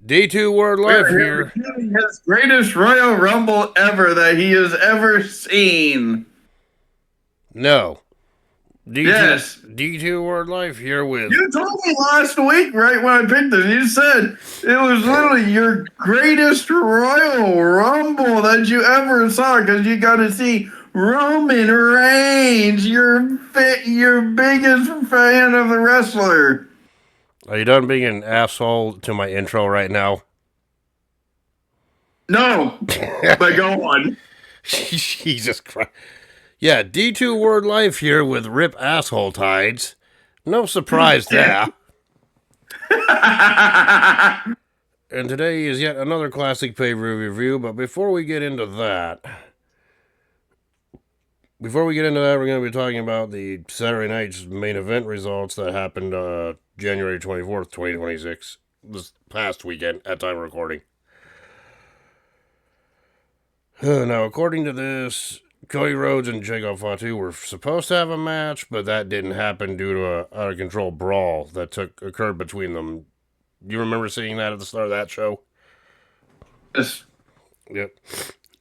D2 Word Life here. His greatest Royal Rumble ever that he has ever seen. No. D2, Yes. D2 Word Life here with... You told me last week, right when I picked this, you said it was literally your greatest Royal Rumble that you ever saw because you got to see Roman Reigns, your biggest fan of the wrestler. Are you done being an asshole to my intro right now? No, but go on. Jesus Christ. Yeah, D2 Word Life here with Rip Asshole Tides. No surprise there. And today is yet another classic pay-per-view review, but before we get into that, we're going to be talking about the Saturday night's main event results that happened January 24th, 2026, this past weekend at time of recording. Now, according to this, Cody Rhodes and Jacob Fatu were supposed to have a match, but that didn't happen due to an out-of-control brawl that occurred between them. You remember seeing that at the start of that show? Yes. Yep.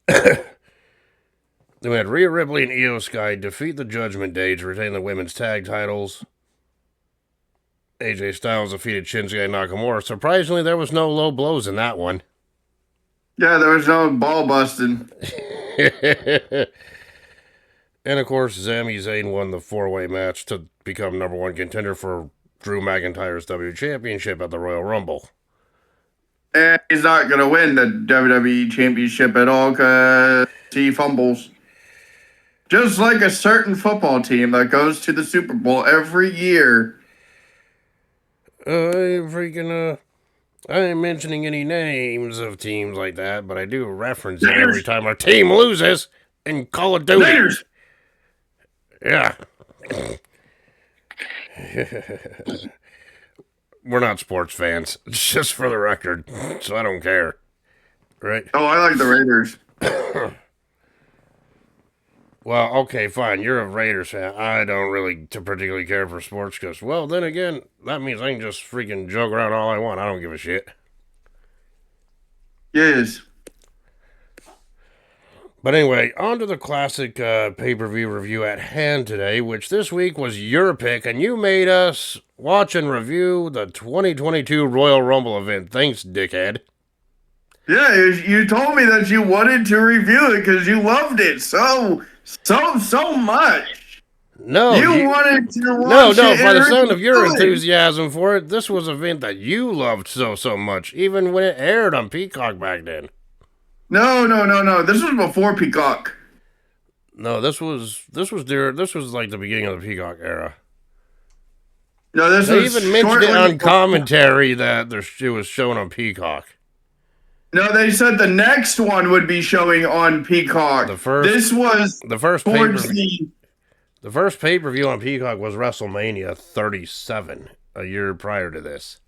Then we had Rhea Ripley and Io Sky defeat the Judgment Day to retain the women's tag titles. AJ Styles defeated Shinsuke Nakamura. Surprisingly, there was no low blows in that one. Yeah, there was no ball busting. And of course, Sami Zayn won the 4-way match to become number one contender for Drew McIntyre's WWE Championship at the Royal Rumble. And he's not going to win the WWE Championship at all because he fumbles. Just like a certain football team that goes to the Super Bowl every year. I ain't mentioning any names of teams like that, but I do reference it every time our team loses in Call of Duty. Raiders. Yeah. We're not sports fans, just for the record, so I don't care. Right? Oh, I like the Raiders. Well, okay, fine. You're a Raiders fan. I don't really particularly care for sports because, well, then again, that means I can just freaking joke around all I want. I don't give a shit. Yes. But anyway, on to the classic pay-per-view review at hand today, which this week was your pick, and you made us watch and review the 2022 Royal Rumble event. Thanks, dickhead. Yeah, you told me that you wanted to review it because you loved it so much. No, you wanted to watch no. it. By the sound of your enthusiasm for it, this was an event that you loved so much, even when it aired on Peacock back then. No. This was before Peacock. No, this was like the beginning of the Peacock era. No, they even mentioned it on commentary that it was shown on Peacock. No, they said the next one would be showing on Peacock. The first pay-per-view on Peacock was WrestleMania 37, a year prior to this.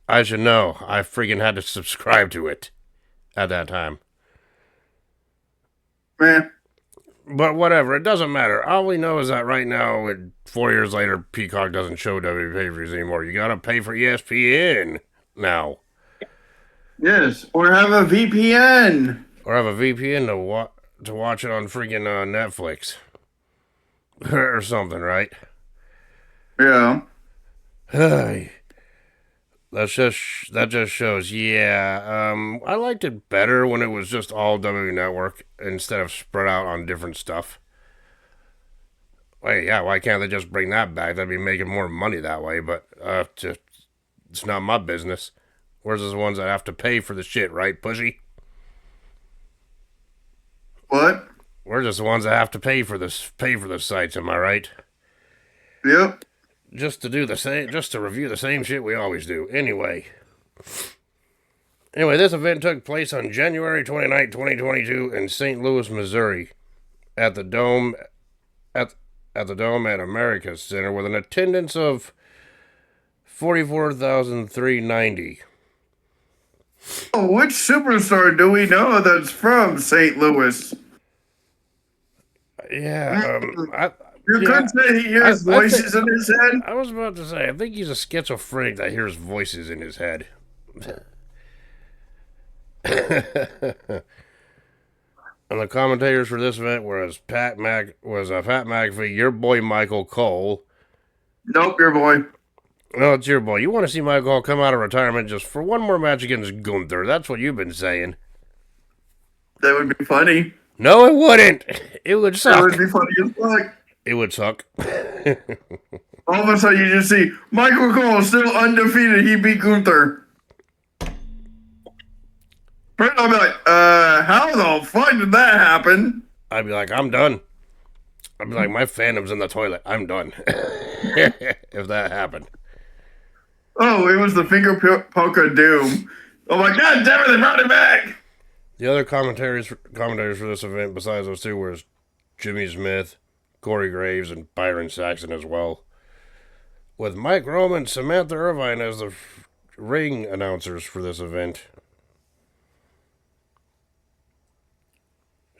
I should know. I freaking had to subscribe to it at that time. Man. But whatever, it doesn't matter. All we know is that right now, 4 years later, Peacock doesn't show WWE pay-per-views anymore. You gotta pay for ESPN now. Yes, or have a VPN. Or have a VPN to watch it on freaking Netflix. Or something, right? Yeah. That just shows, yeah. I liked it better when it was just all WWE Network instead of spread out on different stuff. Wait, yeah, why can't they just bring that back? They'd be making more money that way, but it's not my business. Where's the ones that have to pay for the shit, right, Pushy? What? We're just the ones that have to pay for the sites, am I right? Yep. Just to review the same shit we always do. Anyway, this event took place on January 29, 2022 in St. Louis, Missouri, at the Dome at America's Center with an attendance of 44,390. Oh, which superstar do we know that's from St. Louis? Yeah, You couldn't say he hears voices in his head? I was about to say, I think he's a schizophrenic that hears voices in his head. And the commentators for this event were Pat McAfee, your boy Michael Cole. Nope, your boy. No, it's your boy. You want to see Michael Cole come out of retirement just for one more match against Gunther. That's what you've been saying. That would be funny. No, it wouldn't. It would suck. That would be funny as fuck. It would suck. All of a sudden, you just see Michael Cole still undefeated. He beat Gunther. First, I'll be like, how the fuck did that happen? I'd be like, I'm done. I'd be like, my fandom's in the toilet. I'm done. If that happened. Oh, it was the finger poke of doom. Oh my god, damn it, they brought it back! The other commentators for this event, besides those two, were Jimmy Smith, Corey Graves, and Byron Saxton as well. With Mike Roman and Samantha Irvine as the ring announcers for this event.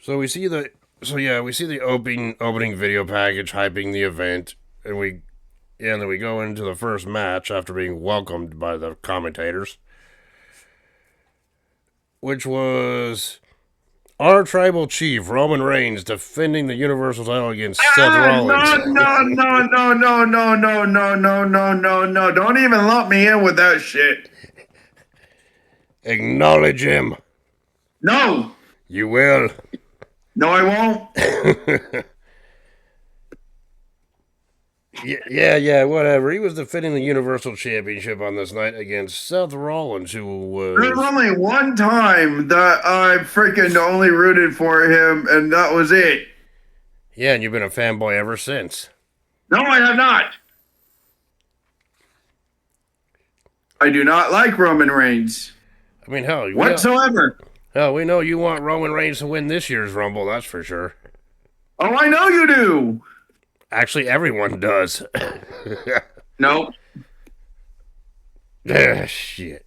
So we see the opening video package hyping the event, and then we go into the first match after being welcomed by the commentators, which was our tribal chief Roman Reigns defending the Universal title against Seth Rollins. No! Don't even lump me in with that shit. Acknowledge him. No. You will. No, I won't. Yeah, whatever. He was defending the Universal Championship on this night against Seth Rollins, who was... There's only one time that I freaking only rooted for him, and that was it. Yeah, and you've been a fanboy ever since. No, I have not. I do not like Roman Reigns. I mean, hell... Whatsoever. We know you want Roman Reigns to win this year's Rumble, that's for sure. Oh, I know you do. Actually, everyone does. Nope. Shit.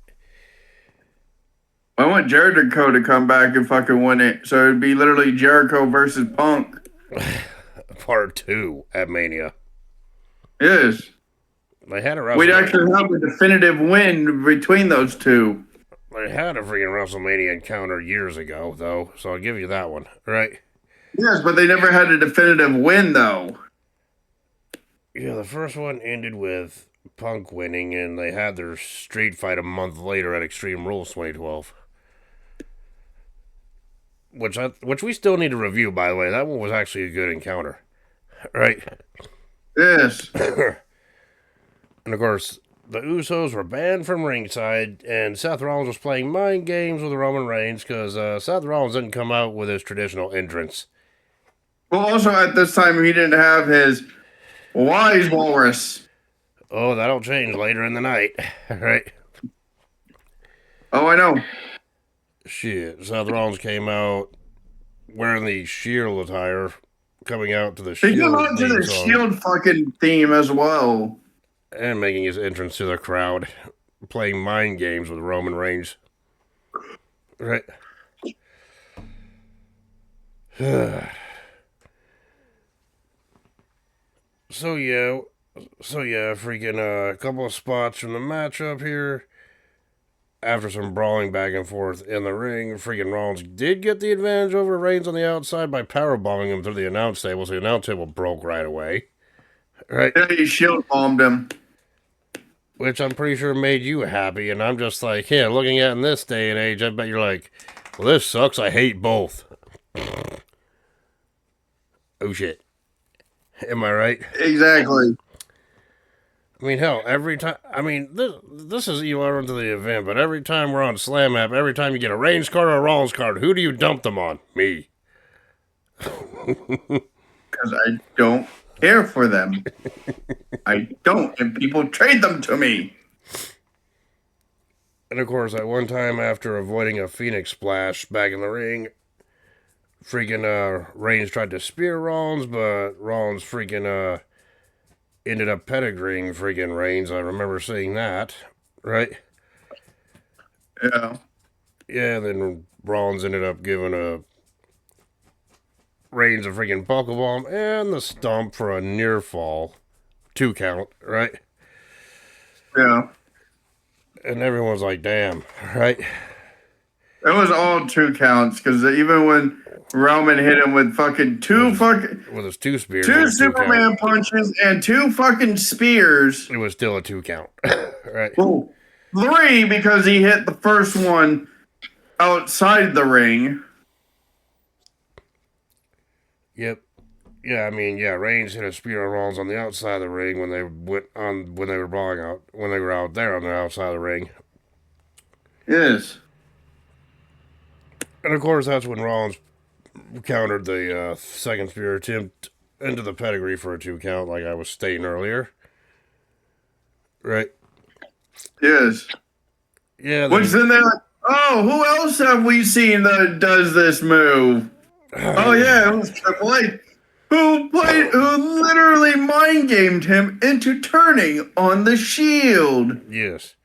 I want Jericho to come back and fucking win it. So it'd be literally Jericho versus Punk. Part 2 at Mania. Yes. They had a We'd actually have a definitive win between those two. They had a freaking WrestleMania encounter years ago, though, so I'll give you that one, right? Yes, but they never had a definitive win, though. Yeah, the first one ended with Punk winning, and they had their street fight a month later at Extreme Rules 2012. Which we still need to review, by the way. That one was actually a good encounter, right? Yes. And of course, the Usos were banned from ringside, and Seth Rollins was playing mind games with Roman Reigns because Seth Rollins didn't come out with his traditional entrance. Well, also at this time, he didn't have his wise walrus. Oh, that'll change later in the night, right? Oh, I know. Shit, Seth Rollins came out wearing the Shield attire, coming out to the Shield. He came out to the Shield fucking theme as well. And making his entrance to the crowd, playing mind games with Roman Reigns. Right. So yeah, freaking a couple of spots from the matchup here. After some brawling back and forth in the ring, freaking Rollins did get the advantage over Reigns on the outside by powerbombing him through the announce table, so the announce table broke right away. Right? Yeah, he shield bombed him. Which I'm pretty sure made you happy, and I'm just like, yeah, looking at in this day and age, I bet you're like, well, this sucks, I hate both. Oh shit. Am I right? Exactly. I mean, hell, every time, I mean, this is irrelevant to the event, but every time we're on Slam App, every time you get a Reigns card or a Rollins card, who do you dump them on? Me. Because I don't care for them. I don't, and people trade them to me. And of course, at one time after avoiding a Phoenix splash back in the ring, freaking Reigns tried to spear Rollins, but Rollins freaking ended up pedigreeing freaking Reigns. I remember seeing that, right? Yeah. Yeah, and then Rollins ended up giving Reigns a freaking pokebomb and the stomp for a near fall. 2 count, right? Yeah. And everyone's like, damn, right? It was all 2 counts because even when Roman hit him with fucking With his two spears on two a 2 count, Superman punches and 2 fucking spears. it was still a 2 count, right? Well, 3 because he hit the first one outside the ring. Yep. Yeah, I mean, yeah, Reigns hit a spear on Rollins on the outside of the ring when they were brawling out when they were out there on the outside of the ring. Yes. And of course that's when Rollins countered the second spear attempt into the pedigree for a 2 count, like I was stating earlier. Right? Yes. Yeah, Which then they're like, oh, who else have we seen that does this move? Oh yeah, it was Triple H, who literally mind gamed him into turning on the Shield. yes.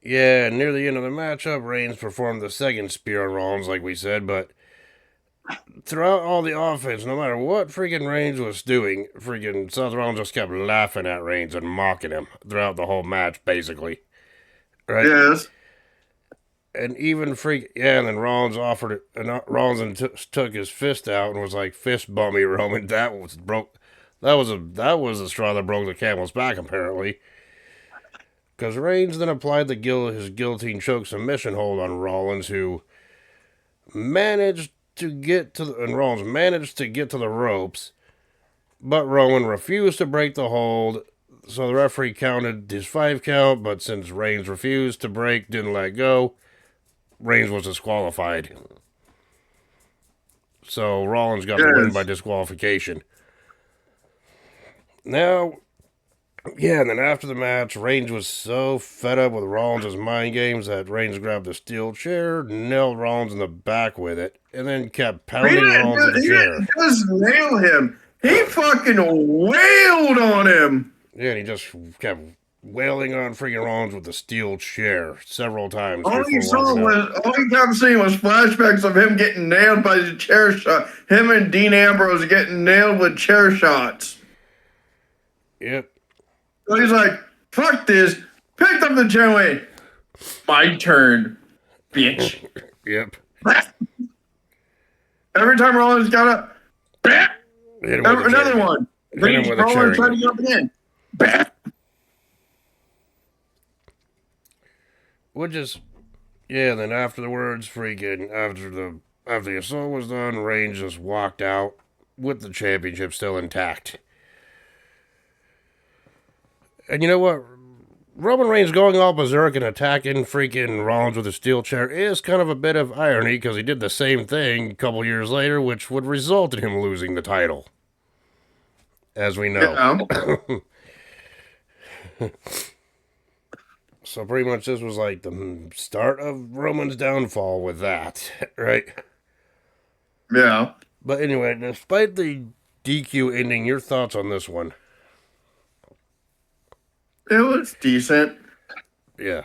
Yeah, near the end of the matchup, Reigns performed the second spear on Rollins, like we said, but throughout all the offense, no matter what freaking Reigns was doing, freaking Seth Rollins just kept laughing at Reigns and mocking him throughout the whole match, basically. Right? Yes. And even and then Rollins offered it, and Rollins took his fist out and was like, "Fist bump me, Roman." That was broke. That was the straw that broke the camel's back, apparently. Because Reigns then applied his guillotine choke submission hold on Rollins, who managed to get to and Rollins managed to get to the ropes, but Rowan refused to break the hold. So the referee counted his 5 count, but since Reigns refused to break, didn't let go, Reigns was disqualified. So Rollins got the win by Yes. disqualification. Now, yeah, and then after the match, Reigns was so fed up with Rollins' mind games that Reigns grabbed a steel chair, nailed Rollins in the back with it, and then kept pounding Rollins with the He chair. didn't just nail him. He fucking wailed on him. Yeah, and he just kept wailing on freaking Rollins with the steel chair several times All before you saw walking out. was, all you kept seeing was flashbacks of him getting nailed by the chair shot. Him and Dean Ambrose getting nailed with chair shots. Yep. So he's like, fuck this. Picked up the chair and went, my turn, bitch. Yep. Every time Rollins got up, Hit him with a another chair. one. Hit him with a chair Rollins tried to again. get up again. Which is, yeah. Then afterwards, after the assault was done, Reigns just walked out with the championship still intact. And you know what? Roman Reigns going all berserk and attacking freaking Rollins with a steel chair is kind of a bit of irony because he did the same thing a couple years later, which would result in him losing the title, as we know. Yeah. So pretty much this was like the start of Roman's downfall with that, right? Yeah. But anyway, despite the DQ ending, your thoughts on this one? It was decent. Yeah.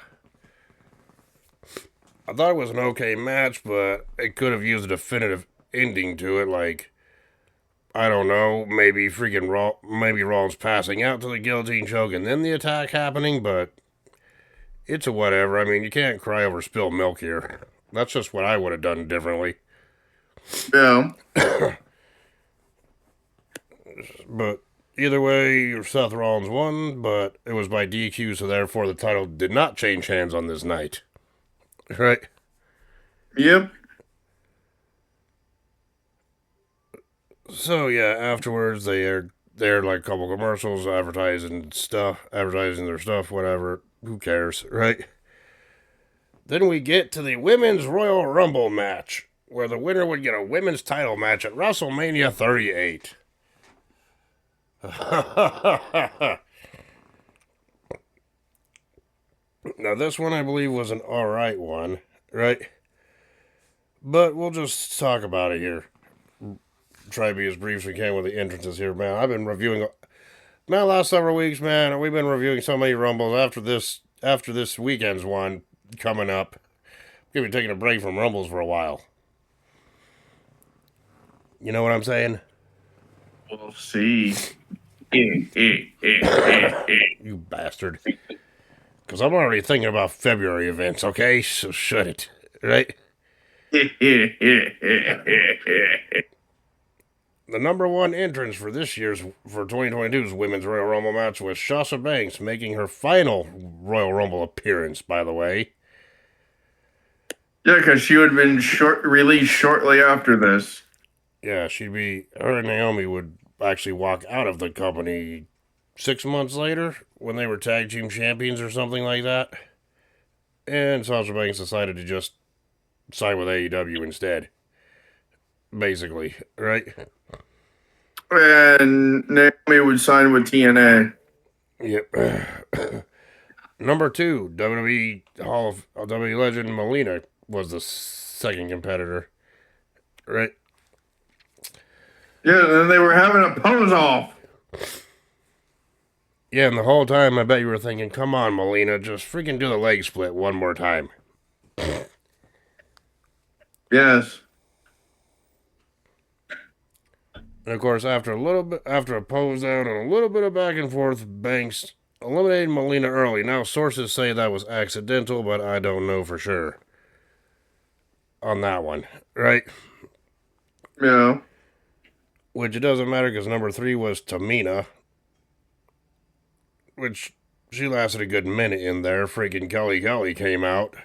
I thought it was an okay match, but it could have used a definitive ending to it, like, I don't know, maybe maybe Rollins passing out to the guillotine choke and then the attack happening, but it's a whatever. I mean, you can't cry over spilled milk here. That's just what I would have done differently. Yeah. But either way, Seth Rollins won, but it was by DQ, so therefore the title did not change hands on this night. Right? Yep. So yeah, afterwards they aired like a couple commercials advertising their stuff, whatever. Who cares, right? Then we get to the Women's Royal Rumble match, where the winner would get a women's title match at WrestleMania 38. Now this one I believe was an alright one, right? But we'll just talk about it here. Try to be as brief as we can with the entrances here, man. I've been reviewing, man, last several weeks, man. We've been reviewing so many Rumbles after this weekend's one coming up. We're gonna be taking a break from Rumbles for a while. You know what I'm saying? We'll see. You bastard. Because I'm already thinking about February events, okay? So shut it, right? The number one entrance for this year's, for 2022's Women's Royal Rumble match was Sasha Banks, making her final Royal Rumble appearance, by the way. Yeah, because she would have been released shortly after this. Yeah, her and Naomi would actually walk out of the company 6 months later when they were tag team champions or something like that. And Sasha Banks decided to just sign with AEW instead. Basically, right? And Naomi would sign with TNA. Yep. Number 2, WWE Hall of WWE legend Melina was the second competitor. Right? Yeah, and they were having a pose off. Yeah, and the whole time I bet you were thinking, come on, Melina, just freaking do the leg split one more time. Yes. And of course, after a pose down and a little bit of back and forth, Banks eliminated Melina early. Now sources say that was accidental, but I don't know for sure on that one, right? Yeah. Which it doesn't matter because number 3 was Tamina, which she lasted a good minute in there. Freaking Kelly came out.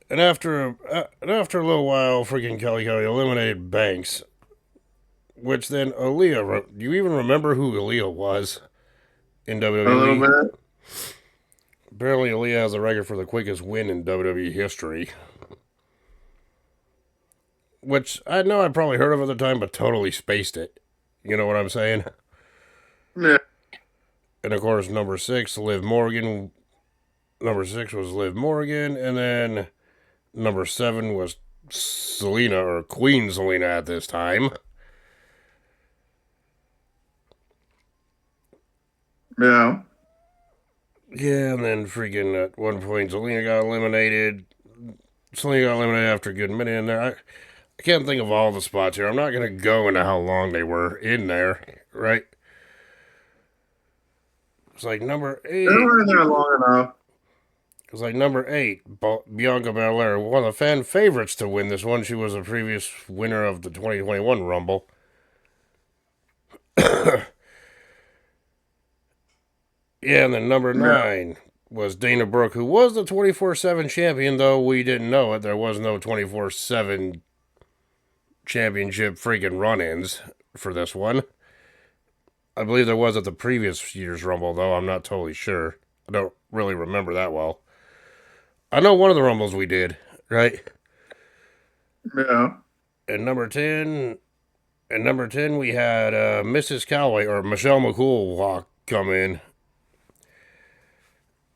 And after a little while, freaking Kelly eliminated Banks. Which then Aaliyah, do you even remember who Aaliyah was in WWE? A little bit. Apparently, Aaliyah has a record for the quickest win in WWE history. Which I know I probably heard of at the time, but totally spaced it. You know what I'm saying? Yeah. And of course, number 6, Liv Morgan. Number 6 was Liv Morgan, and then number 7 was Selena, or Queen Selena at this time. Yeah. Yeah, and then freaking at one point, Selena got eliminated. Selena got eliminated after a good minute in there. I can't think of all the spots here. I'm not going to go into how long they were in there, right? It's like number 8. They were in there long enough. It's like number 8, Bianca Belair, one of the fan favorites to win this one. She was a previous winner of the 2021 Rumble. Yeah, and then number 9 was Dana Brooke, who was the 24/7 champion, though we didn't know it. There was no 24/7 championship freaking run-ins for this one. I believe there was at the previous year's Rumble, though. I'm not totally sure. I don't really remember that well. I know one of the Rumbles we did, right? Yeah. And number 10, we had Mrs. Calloway, or Michelle McCool, come in.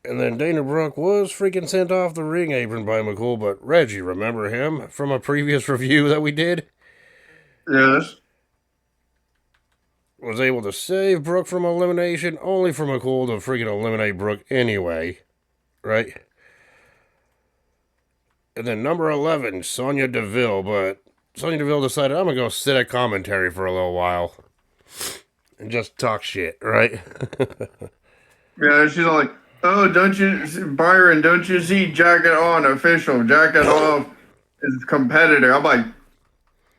And then Dana Brooke was freaking sent off the ring apron by McCool, but Reggie, remember him from a previous review that we did? Yes. Was able to save Brooke from elimination, only for McCool to freaking eliminate Brooke anyway, right? And then number 11, Sonya Deville, but Sonya Deville decided, I'm going to go sit at commentary for a little while and just talk shit, right? Yeah, she's like, oh, Byron, don't you see jacket on official, jacket off is competitor. I'm like,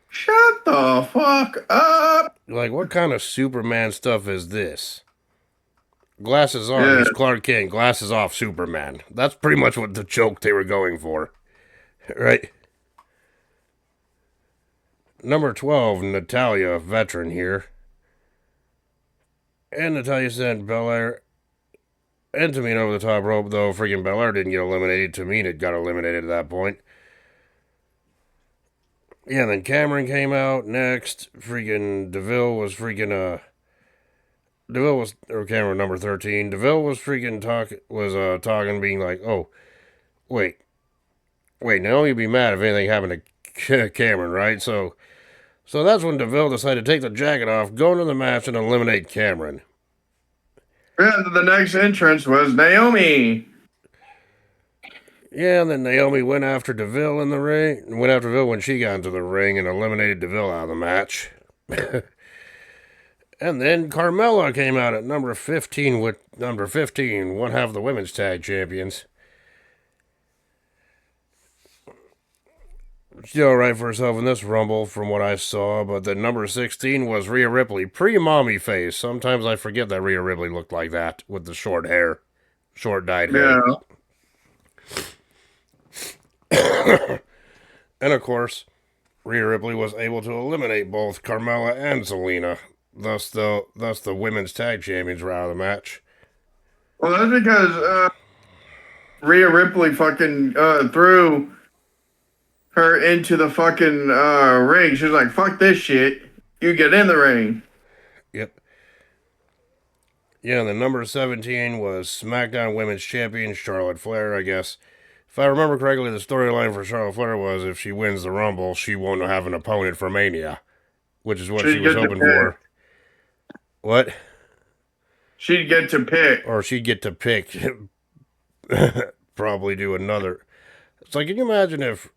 shut the fuck up. Like, what kind of Superman stuff is this? Glasses on, he's Clark Kent. Glasses off, Superman. That's pretty much what the joke they were going for. Right? Number 12, Natalya, veteran here. And Natalya sent Belair and Tamina over the top rope, though freaking Belair didn't get eliminated. Tamina got eliminated at that point. Yeah, and then Cameron came out next. Freaking Deville was freaking or Cameron number 13. Deville was freaking talking, being like, oh, wait, Naomi would be mad if anything happened to Cameron, right? So that's when Deville decided to take the jacket off, go into the match, and eliminate Cameron. And the next entrance was Naomi. Yeah, and then Naomi went after Deville in the ring. Went after Deville when she got into the ring and eliminated Deville out of the match. And then Carmella came out at number 15 with number 15, one half of the women's tag champions. She did all right for herself in this Rumble from what I saw, but the number 16 was Rhea Ripley, pre-mommy face. Sometimes I forget that Rhea Ripley looked like that with the short hair, short dyed hair. Yeah. And of course, Rhea Ripley was able to eliminate both Carmella and Zelina. Thus the women's tag champions were out of the match. Well, that's because Rhea Ripley fucking threw her into the fucking ring. She was like, "Fuck this shit. You get in the ring." Yep. Yeah, the number 17 was SmackDown Women's Champion Charlotte Flair, I guess. If I remember correctly, the storyline for Charlotte Flair was if she wins the Rumble, she won't have an opponent for Mania, which is what she was hoping for. What? She'd get to pick. Or she'd get to pick. Probably do another. It's like, can you imagine if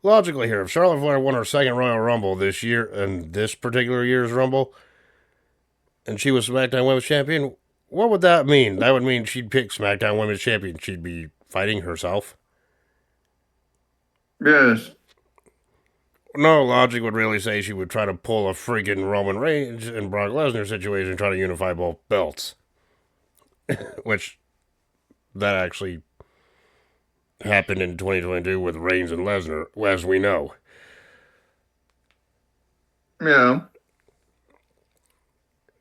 logically here, if Charlotte Flair won her second Royal Rumble this year, and this particular year's Rumble, and she was SmackDown Women's Champion, what would that mean? That would mean she'd pick SmackDown Women's Champion. She'd be fighting herself. Yes. No logic would really say she would try to pull a freaking Roman Reigns and Brock Lesnar situation and try to unify both belts. Which, that actually happened in 2022 with Reigns and Lesnar, as we know. Yeah.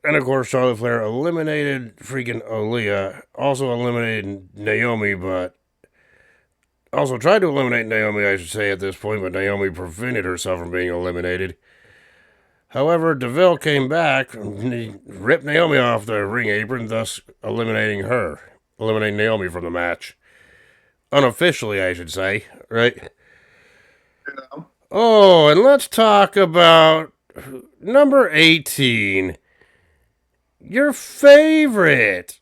And of course, Charlotte Flair eliminated freaking Aaliyah, also eliminated Naomi, but also tried to eliminate Naomi, I should say, at this point, but Naomi prevented herself from being eliminated. However, DeVille came back and he ripped Naomi off the ring apron, thus eliminating Naomi from the match. Unofficially, I should say, right? Yeah. Oh, and let's talk about number 18. Your favorite.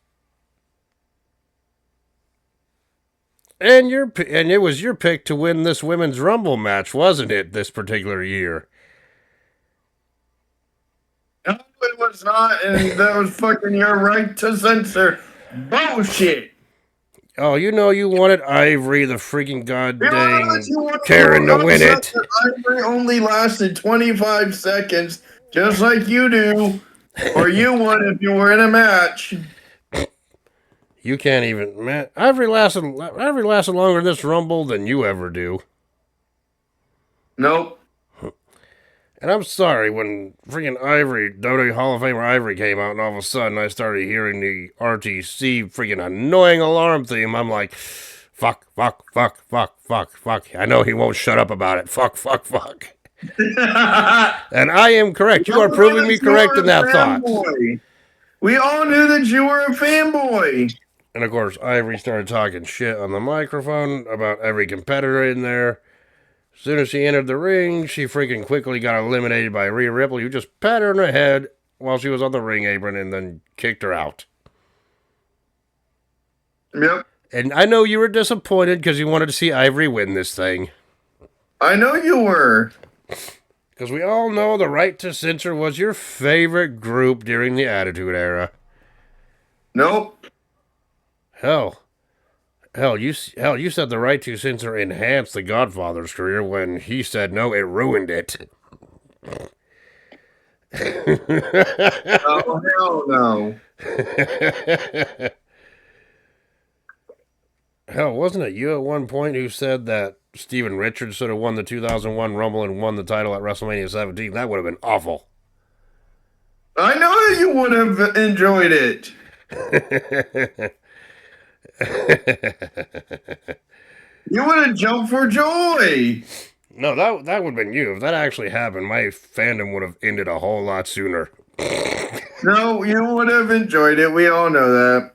And it was your pick to win this women's Rumble match, wasn't it, this particular year? No, it was not, and that was fucking your right to censor bullshit. Oh, you know you wanted Ivory, the freaking goddamn Karen, to win it. Ivory only lasted 25 seconds, just like you do, or you would if you were in a match. You can't even, man. Ivory lasted longer in this Rumble than you ever do. Nope. And I'm sorry, when freaking WWE Hall of Famer Ivory came out, and all of a sudden I started hearing the RTC freaking annoying alarm theme, I'm like, fuck. I know he won't shut up about it. Fuck. And I am correct. You are proving me correct in that thought. We all knew that you were a fanboy. And of course, Ivory started talking shit on the microphone about every competitor in there. As soon as she entered the ring, she freaking quickly got eliminated by Rhea Ripley, who just pat her in the head while she was on the ring apron and then kicked her out. Yep. And I know you were disappointed because you wanted to see Ivory win this thing. I know you were. Because we all know the Right to Censor was your favorite group during the Attitude Era. Nope. Hell, you said the Right to Censor enhanced the Godfather's career when he said no, it ruined it. Oh, hell no. Hell, wasn't it you at one point who said that Steven Richards should have won the 2001 Rumble and won the title at WrestleMania 17? That would have been awful. I know that you would have enjoyed it. You would have jumped for joy. No, that would have been you. If that actually happened, my fandom would have ended a whole lot sooner. No, you would have enjoyed it. We all know that.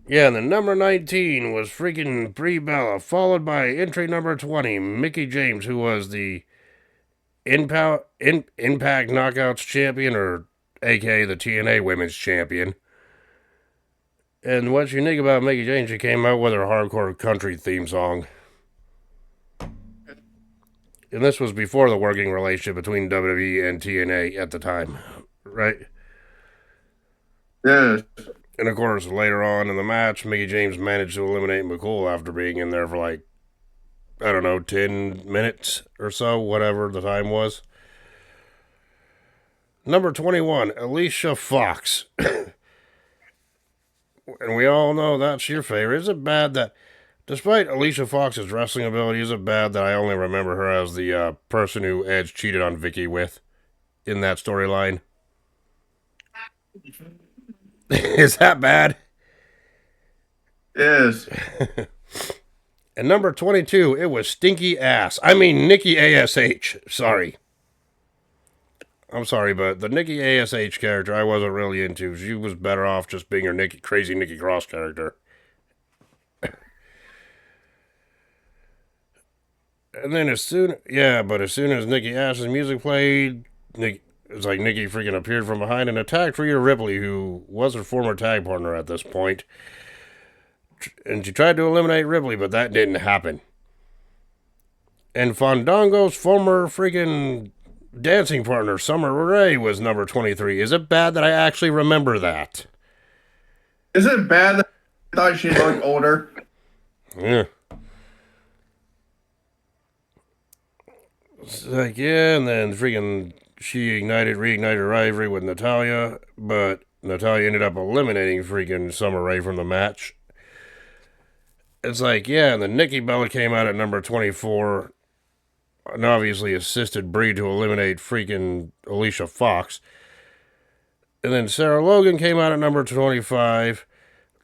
Yeah, and the number 19 was freaking Brie Bella, followed by entry number 20, Mickie James, who was the Impact Knockouts champion, or aka the TNA Women's Champion. And what's unique about Mickie James, she came out with her hardcore country theme song. And this was before the working relationship between WWE and TNA at the time, right? Yes. And of course, later on in the match, Mickey James managed to eliminate McCool after being in there for like, I don't know, 10 minutes or so, whatever the time was. Number 21, Alicia Fox. And we all know that's your favorite. Is it bad that, despite Alicia Fox's wrestling ability, is it bad that I only remember her as the person who Edge cheated on Vicky with in that storyline? Is that bad? Yes. And number 22, it was Stinky Ass. I mean, Nikki ASH. Sorry. I'm sorry, but the Nikki ASH character I wasn't really into. She was better off just being her crazy Nikki Cross character. And then as soon as Nikki Ash's music played, it's like Nikki freaking appeared from behind and attacked Rhea Ripley, who was her former tag partner at this point. And she tried to eliminate Ripley, but that didn't happen. And Fandango's former freaking dancing partner, Summer Rae, was number 23. Is it bad that I actually remember that? Is it bad that I thought she looked older? Yeah. It's like, yeah, and then freaking she reignited her rivalry with Natalya, but Natalya ended up eliminating freaking Summer Rae from the match. It's like, yeah, and then Nikki Bella came out at number 24 and obviously assisted Brie to eliminate freaking Alicia Fox. And then Sarah Logan came out at number 25.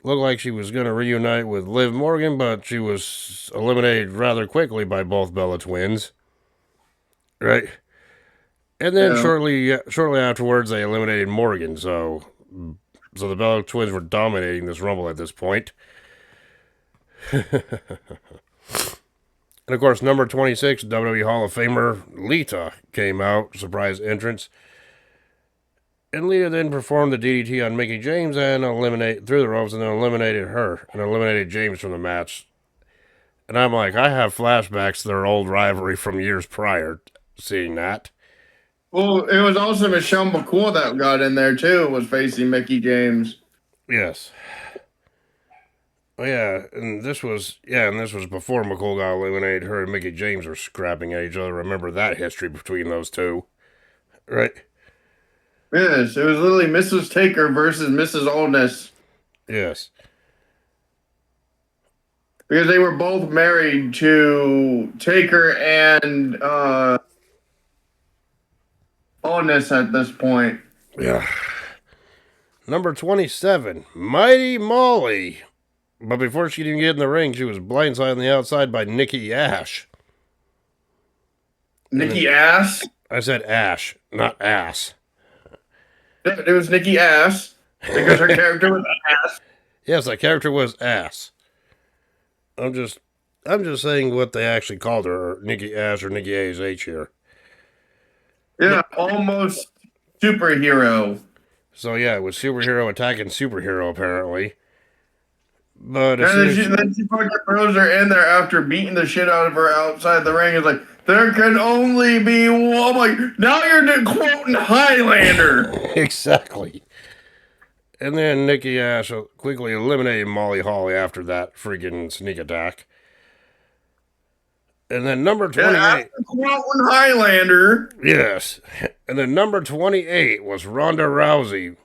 Looked like she was going to reunite with Liv Morgan, but she was eliminated rather quickly by both Bella twins. Right? And then shortly afterwards, they eliminated Morgan, so the Bella twins were dominating this Rumble at this point. And of course, number 26, WWE Hall of Famer Lita came out, surprise entrance. And Lita then performed the DDT on Mickey James and through the ropes and then eliminated her and eliminated James from the match. And I'm like, I have flashbacks to their old rivalry from years prior, seeing that. Well, it was also Michelle McCool that got in there too, was facing Mickey James. Yes. Oh, yeah, and this was before McCool got eliminated. Her and Mickey James were scrapping at each other. Remember that history between those two, right? Yes, it was literally Mrs. Taker versus Mrs. Oldness. Yes. Because they were both married to Taker and Oldness at this point. Yeah. Number 27, Mighty Molly. But before she could even get in the ring, she was blindsided on the outside by Nikki Ash. Nikki Ass? I said Ash, not ass. It was Nikki Ass. Because her character was Ass. Yes, that character was ass. I'm just saying what they actually called her, Nikki Ash or Nikki ASH here. Yeah, almost superhero. So yeah, it was superhero attacking superhero apparently. But And then she fucking throws her in there after beating the shit out of her outside the ring. It's like, there can only be one. Like, now you're quoting Highlander. Exactly. And then Nikki Ash quickly eliminated Molly Holly after that freaking sneak attack. And then number 28. Yeah, quoting Highlander. Yes. And then number 28 was Ronda Rousey,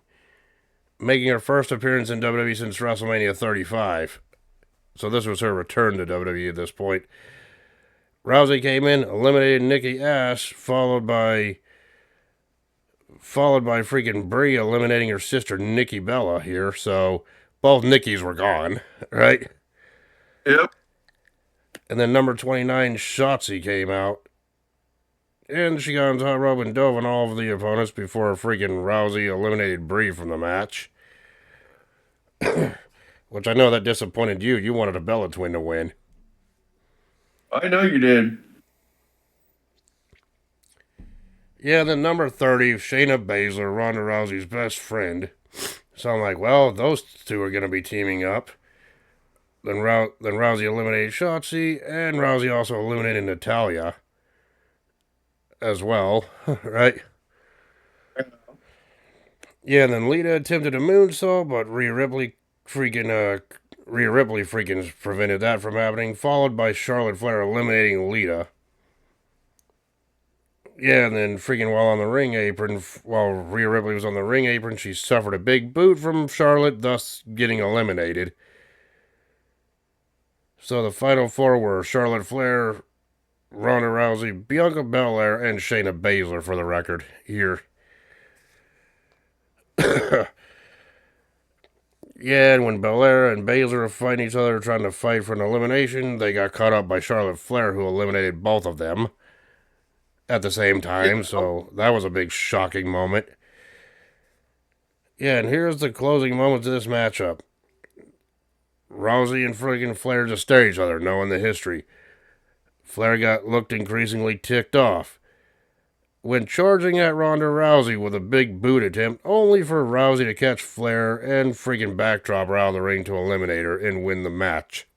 making her first appearance in WWE since WrestleMania 35. So this was her return to WWE at this point. Rousey came in, eliminated Nikki Ash, followed by freaking Brie eliminating her sister Nikki Bella here. So both Nikki's were gone, right? Yep. And then number 29, Shotzi came out. And she got on top rope and dove on all of the opponents before freaking Rousey eliminated Brie from the match. Which I know that disappointed you. You wanted a Bella twin to win. I know you did. Yeah, then number 30, Shayna Baszler, Ronda Rousey's best friend. So I'm like, well, those two are going to be teaming up. Then Rousey eliminated Shotzi, and Rousey also eliminated Natalya. as well, right? Yeah, and then Lita attempted a moonsault, but Rhea Ripley freaking prevented that from happening, followed by Charlotte Flair eliminating Lita. Yeah, and then freaking while Rhea Ripley was on the ring apron, she suffered a big boot from Charlotte, thus getting eliminated. So the final four were Charlotte Flair, Ronda Rousey, Bianca Belair, and Shayna Baszler for the record here. Yeah, and when Belair and Baszler were fighting each other trying to fight for an elimination, they got caught up by Charlotte Flair, who eliminated both of them at the same time, so that was a big shocking moment. Yeah, and here's the closing moments of this matchup. Rousey and friggin' Flair just stare at each other, knowing the history. Flair looked increasingly ticked off when charging at Ronda Rousey with a big boot attempt, only for Rousey to catch Flair and freaking backdrop her out of the ring to eliminate her and win the match.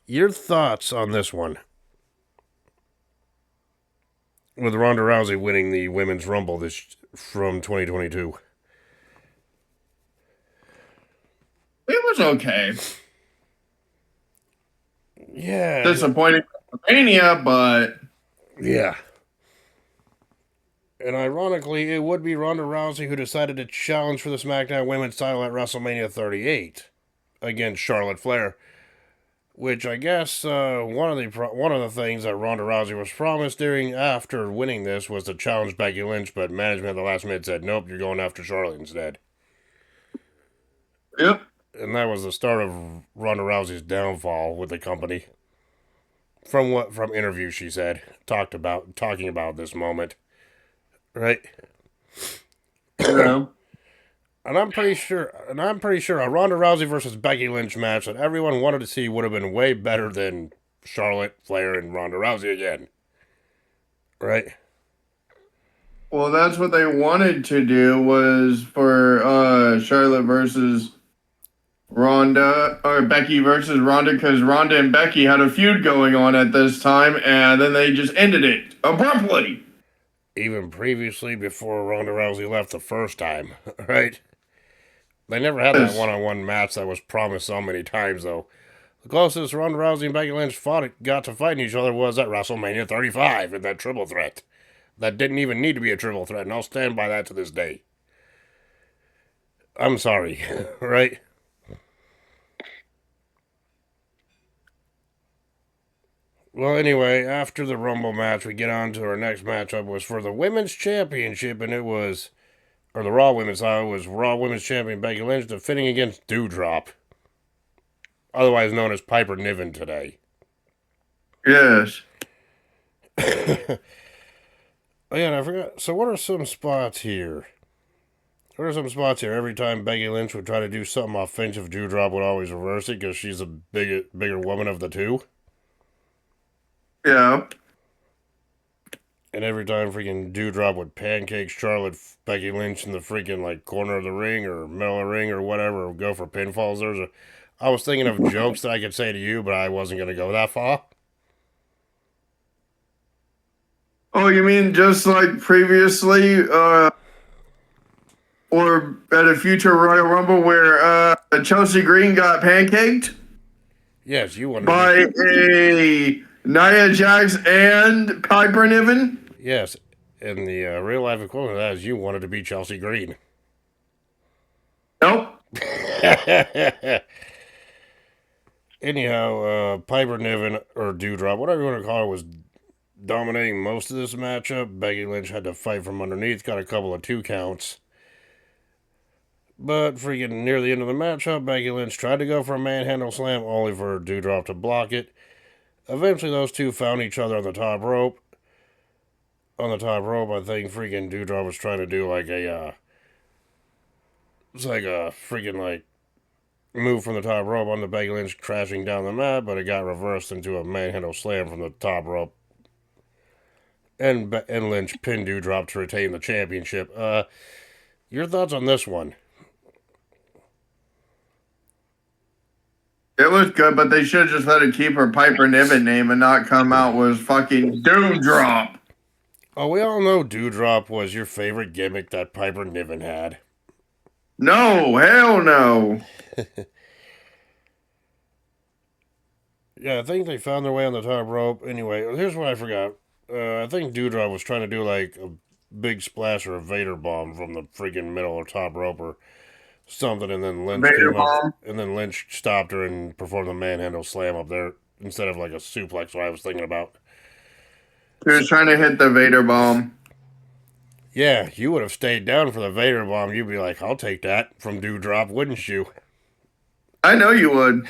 Your thoughts on this one? With Ronda Rousey winning the Women's Rumble from 2022. It was okay. Yeah. Disappointing for Mania, but yeah. And ironically, it would be Ronda Rousey who decided to challenge for the SmackDown Women's title at WrestleMania 38 against Charlotte Flair. Which I guess one of the things that Ronda Rousey was promised after winning this was to challenge Becky Lynch, but management at the last minute said, nope, you're going after Charlotte instead. Yep. And that was the start of Ronda Rousey's downfall with the company. From interviews she said, talking about this moment, right? Yeah. And I'm pretty sure a Ronda Rousey versus Becky Lynch match that everyone wanted to see would have been way better than Charlotte, Flair, and Ronda Rousey again. Right? Well, that's what they wanted to do was for Charlotte versus Ronda, or Becky versus Ronda, because Ronda and Becky had a feud going on at this time, and then they just ended it abruptly. Even previously, before Ronda Rousey left the first time, right? They never had that one-on-one match that was promised so many times, though. The closest Ronda Rousey and Becky Lynch got to fighting each other was at WrestleMania 35 in that triple threat. That didn't even need to be a triple threat, and I'll stand by that to this day. I'm sorry, right? Well, anyway, after the Rumble match, we get on to our next matchup was for the Women's Championship, and it was... or the Raw Women's title was Raw Women's Champion Becky Lynch defending against Doudrop, otherwise known as Piper Niven today. Yes. Oh yeah, and I forgot. So what are some spots here? Every time Becky Lynch would try to do something offensive, Doudrop would always reverse it because she's a bigger woman of the two. Yeah. And every time freaking Doudrop would pancake Charlotte, Becky Lynch in the freaking corner of the ring or middle of the ring or whatever, or go for pinfalls. I was thinking of jokes that I could say to you, but I wasn't going to go that far. Oh, you mean just like previously, or at a future Royal Rumble where Chelsea Green got pancaked? Yes, you wanted by a Nia Jax and Piper Niven? Yes, and the real life equivalent of that is you wanted to be Chelsea Green. Nope. Anyhow, Piper Niven, or Doudrop, whatever you want to call her, was dominating most of this matchup. Becky Lynch had to fight from underneath, got a couple of 2 counts. But freaking near the end of the matchup, Becky Lynch tried to go for a manhandle slam, only for Doudrop to block it. Eventually, those two found each other on the top rope. I think freaking Doudrop was trying to do it's like a freaking move from the top rope on the Becky Lynch crashing down the mat, but it got reversed into a manhandle slam from the top rope. And Lynch pinned Doudrop to retain the championship. Your thoughts on this one? It was good, but they should have just let her keep her Piper Niven name and not come out with fucking Dewdrop. Oh, we all know Dewdrop was your favorite gimmick that Piper Niven had. No, hell no. Yeah, I think they found their way on the top rope. Anyway, here's what I forgot. I think Dewdrop was trying to do like a big splash or a Vader bomb from the freaking middle or top rope or something, and then Lynch Vader came up, bomb. and then Lynch stopped her and performed the manhandle slam up there instead of like a suplex. What I was thinking about. He was trying to hit the Vader bomb. Yeah, you would have stayed down for the Vader bomb. You'd be like, "I'll take that from Dewdrop, wouldn't you?" I know you would.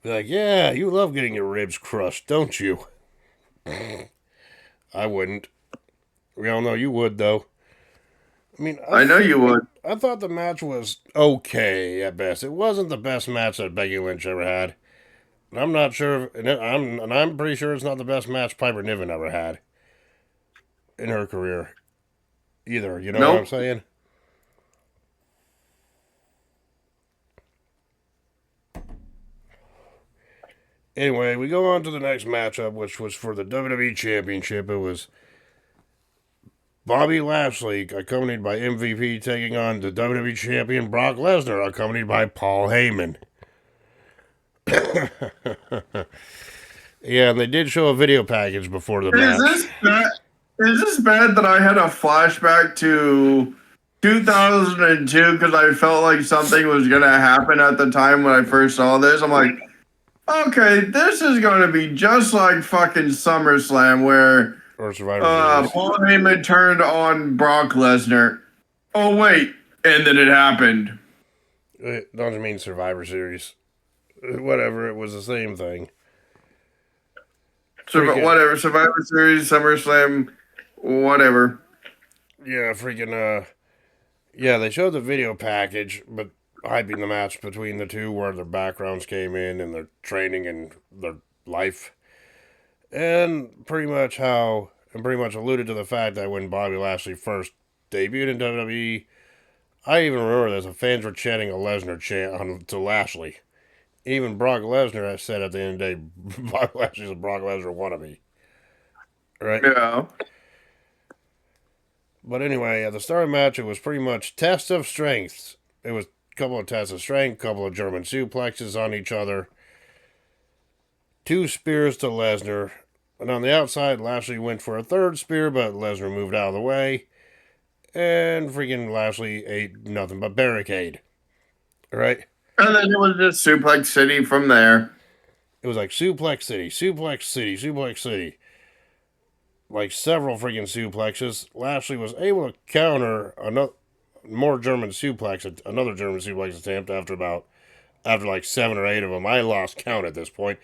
Be like, "Yeah, you love getting your ribs crushed, don't you?" I wouldn't. We all know you would, though. I mean, I know you would. I thought the match was okay at best. It wasn't the best match that Becky Lynch ever had. And I'm not sure, I'm pretty sure it's not the best match Piper Niven ever had in her career either. You know what I'm Nope. saying? Anyway, we go on to the next matchup, which was for the WWE Championship. It was Bobby Lashley, accompanied by MVP, taking on the WWE Champion Brock Lesnar, accompanied by Paul Heyman. Yeah, and they did show a video package before the match. Is this bad that I had a flashback to 2002 because I felt like something was going to happen at the time when I first saw this? I'm like, okay, this is going to be just like fucking SummerSlam where Or Survivor Series. Paul Heyman turned on Brock Lesnar. Oh, wait. And then it happened. Don't you mean Survivor Series? Whatever, it was the same thing. Whatever. Survivor Series, SummerSlam, whatever. Yeah, yeah, they showed the video package, but hyping the match between the two where their backgrounds came in and their training and their life. And pretty much alluded to the fact that when Bobby Lashley first debuted in WWE, I even remember this, the fans were chanting a Lesnar chant to Lashley. Even Brock Lesnar has said at the end of the day, Brock Lashley's a Brock Lesnar wannabe. Right? Yeah. But anyway, at the start of the match, it was pretty much test of strengths. It was a couple of tests of strength, a couple of German suplexes on each other, two spears to Lesnar. And on the outside, Lashley went for a third spear, but Lesnar moved out of the way. And freaking Lashley ate nothing but barricade. Right? And then it was just Suplex City from there. It was like Suplex City, Suplex City, Suplex City. Like several freaking suplexes. Lashley was able to counter another German suplex attempt after like 7 or 8 of them. I lost count at this point.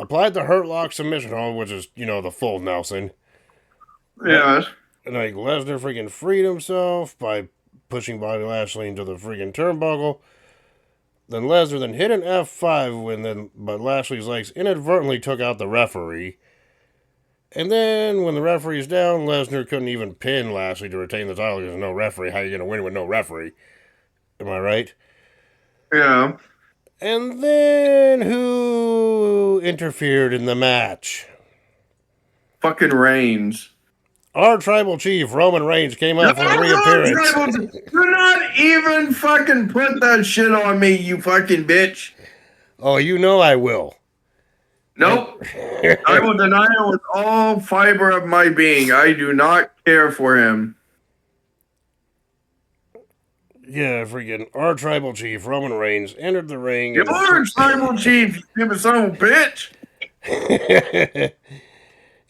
Applied the Hurt Lock submission hold, which is, the full Nelson. Yes. And like Lesnar freaking freed himself by pushing Bobby Lashley into the freaking turnbuckle. Then Lesnar then hit an F5 but Lashley's legs inadvertently took out the referee. And then when the referee's down, Lesnar couldn't even pin Lashley to retain the title because there's no referee. How are you going to win with no referee? Am I right? Yeah. And then who interfered in the match? Fucking Reigns. Our tribal chief, Roman Reigns, came out for a reappearance. Do not even fucking put that shit on me, you fucking bitch. Oh, you know I will. Nope. I will deny it with all fiber of my being. I do not care for him. Yeah, freaking our tribal chief, Roman Reigns, entered the ring. You're a tribal chief, you son of a bitch.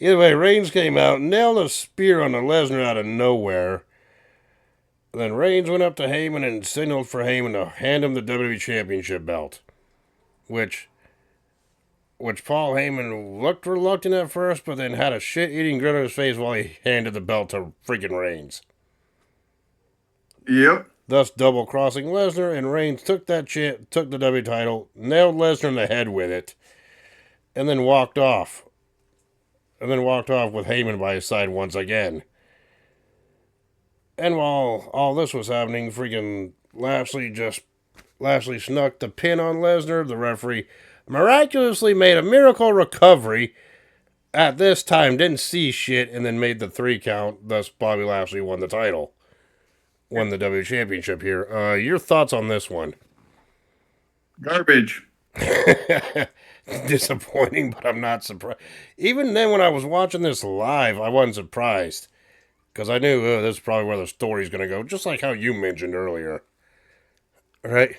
Either way, Reigns came out, nailed a spear on the Lesnar out of nowhere. Then Reigns went up to Heyman and signaled for Heyman to hand him the WWE Championship belt. Which Paul Heyman looked reluctant at first, but then had a shit-eating grin on his face while he handed the belt to freaking Reigns. Yep. Thus double-crossing Lesnar, and Reigns took the W title, nailed Lesnar in the head with it, and then walked off. With Heyman by his side once again. And while all this was happening, freaking Lashley just Lashley snuck the pin on Lesnar. The referee miraculously made a miracle recovery. At this time, didn't see shit, and then made the 3 count. Thus, Bobby Lashley won the title. Won the W Championship here. Your thoughts on this one? Garbage. Disappointing, but I'm not surprised. Even then, when I was watching this live, I wasn't surprised. Because I knew this is probably where the story's going to go. Just like how you mentioned earlier. Right?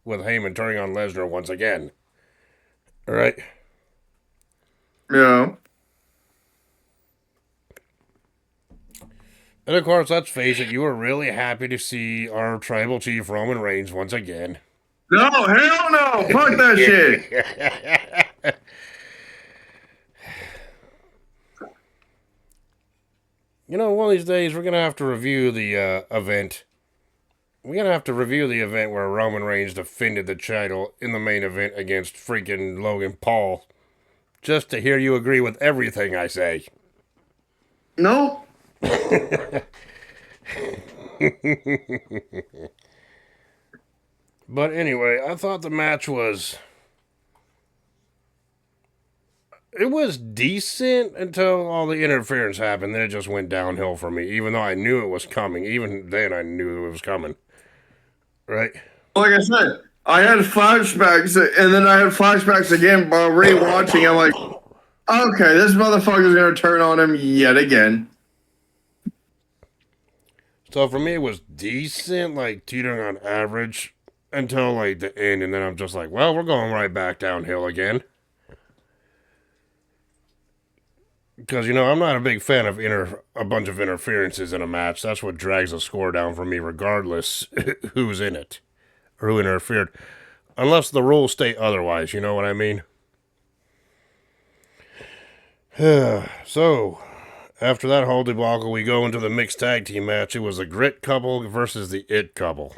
With Heyman turning on Lesnar once again. Right? Yeah. And of course, let's face it, you were really happy to see our tribal chief Roman Reigns once again. No, hell no. Fuck that shit. You know, one of these days we're going to have to review the event. We're going to have to review the event where Roman Reigns defended the title in the main event against freaking Logan Paul. Just to hear you agree with everything I say. Nope. But anyway, I thought the match was... It was decent until all the interference happened. Then it just went downhill for me. Even though I knew it was coming. Even then I knew it was coming. Right? Like I said, I had flashbacks, and then I had flashbacks again while rewatching. I'm like, okay, this motherfucker's gonna turn on him yet again. So for me, it was decent, like teetering on average until like the end. And then I'm just like, well, we're going right back downhill again. Because, you know, I'm not a big fan of a bunch of interferences in a match. That's what drags the score down for me, regardless who's in it or who interfered. Unless the rules state otherwise, you know what I mean? So, after that whole debacle, we go into the mixed tag team match. It was the Grit couple versus the It couple.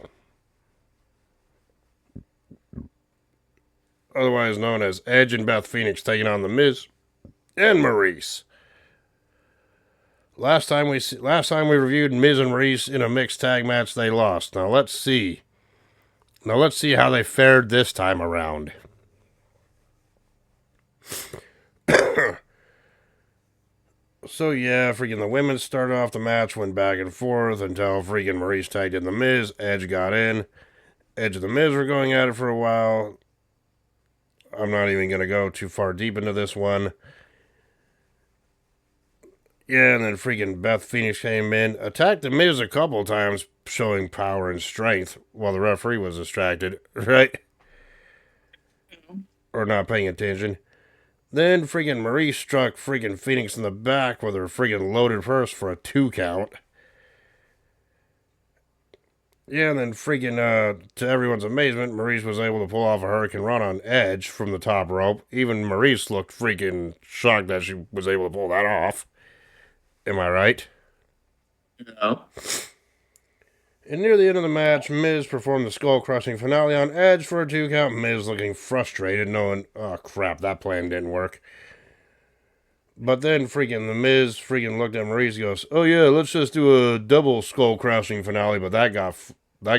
Otherwise known as Edge and Beth Phoenix taking on The Miz and Maurice. Last time we reviewed Miz and Maurice in a mixed tag match, they lost. Now let's see how they fared this time around. So yeah, freaking the women started off the match, went back and forth until freaking Maurice tagged in The Miz. Edge got in. Edge and The Miz were going at it for a while. I'm not even going to go too far deep into this one. Yeah, and then freaking Beth Phoenix came in, attacked The Miz a couple times, showing power and strength while the referee was distracted, right? Or not paying attention. Then freaking Maurice struck freaking Phoenix in the back with her freaking loaded purse for a 2 count. Yeah, and then freaking, to everyone's amazement, Maurice was able to pull off a Hurricane Run on Edge from the top rope. Even Maurice looked freaking shocked that she was able to pull that off. Am I right? No. And near the end of the match, Miz performed the skull-crushing finale on Edge for a 2 count. Miz looking frustrated, knowing, oh crap, that plan didn't work. But then freaking the Miz freaking looked at Maurice and goes, oh yeah, let's just do a double skull-crushing finale, but that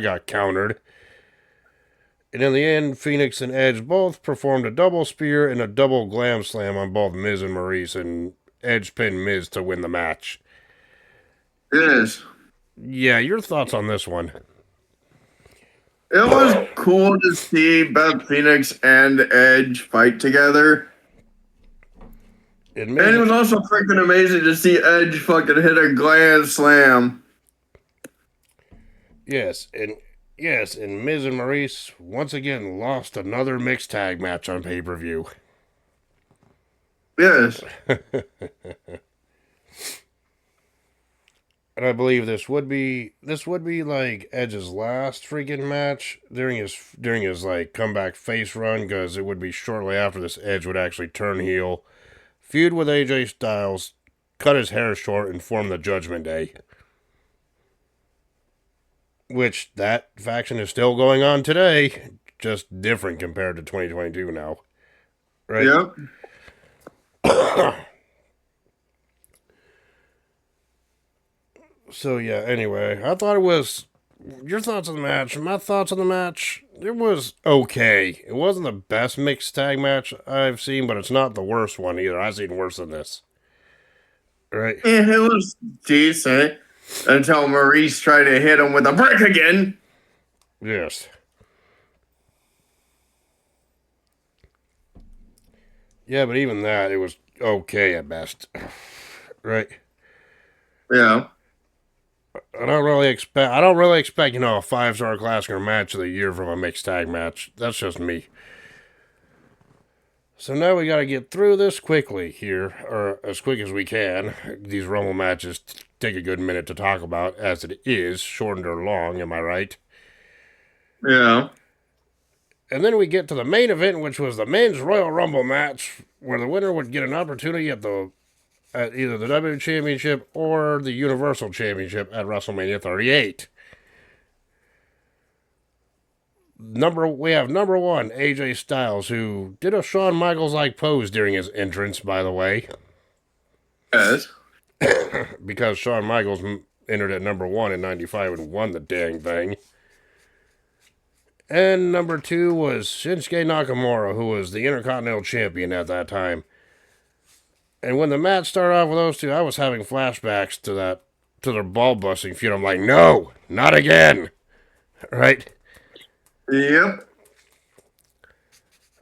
got countered. And in the end, Phoenix and Edge both performed a double spear and a double glam slam on both Miz and Maurice, and Edge pinned Miz to win the match. Yes. Yeah, your thoughts on this one? It was cool to see Beth Phoenix and Edge fight together. And it was also freaking amazing to see Edge fucking hit a grand slam. Yes, and Miz and Maurice once again lost another mixed tag match on pay-per-view. Yes. And I believe this would be like Edge's last freaking match during his like comeback face run, because it would be shortly after this Edge would actually turn heel, feud with AJ Styles, cut his hair short, and form the Judgment Day. Which that faction is still going on today, just different compared to 2022 now. Right? Yep. So yeah, anyway, I thought it was Your thoughts on the match? My thoughts on the match? It was okay. It wasn't the best mixed tag match I've seen, but it's not the worst one either. I've seen worse than this. Right? Yeah, it was decent until Maurice tried to hit him with a brick again. Yes. Yeah, but even that, it was okay at best. Right? Yeah. I don't really expect, a 5-star classic or match of the year from a mixed tag match. That's just me. So now we got to get through this quickly here, or as quick as we can. These Rumble matches take a good minute to talk about, as it is, shortened or long, am I right? Yeah. And then we get to the main event, which was the men's Royal Rumble match, where the winner would get an opportunity at either the WWE Championship or the Universal Championship at WrestleMania 38. We have number one, AJ Styles, who did a Shawn Michaels like pose during his entrance, by the way, Yes. because Shawn Michaels entered at number one in '95 and won the dang thing. And number two was Shinsuke Nakamura, who was the Intercontinental Champion at that time. And when the match started off with those two, I was having flashbacks to their ball busting feud. I'm like, no, not again, right? Yep.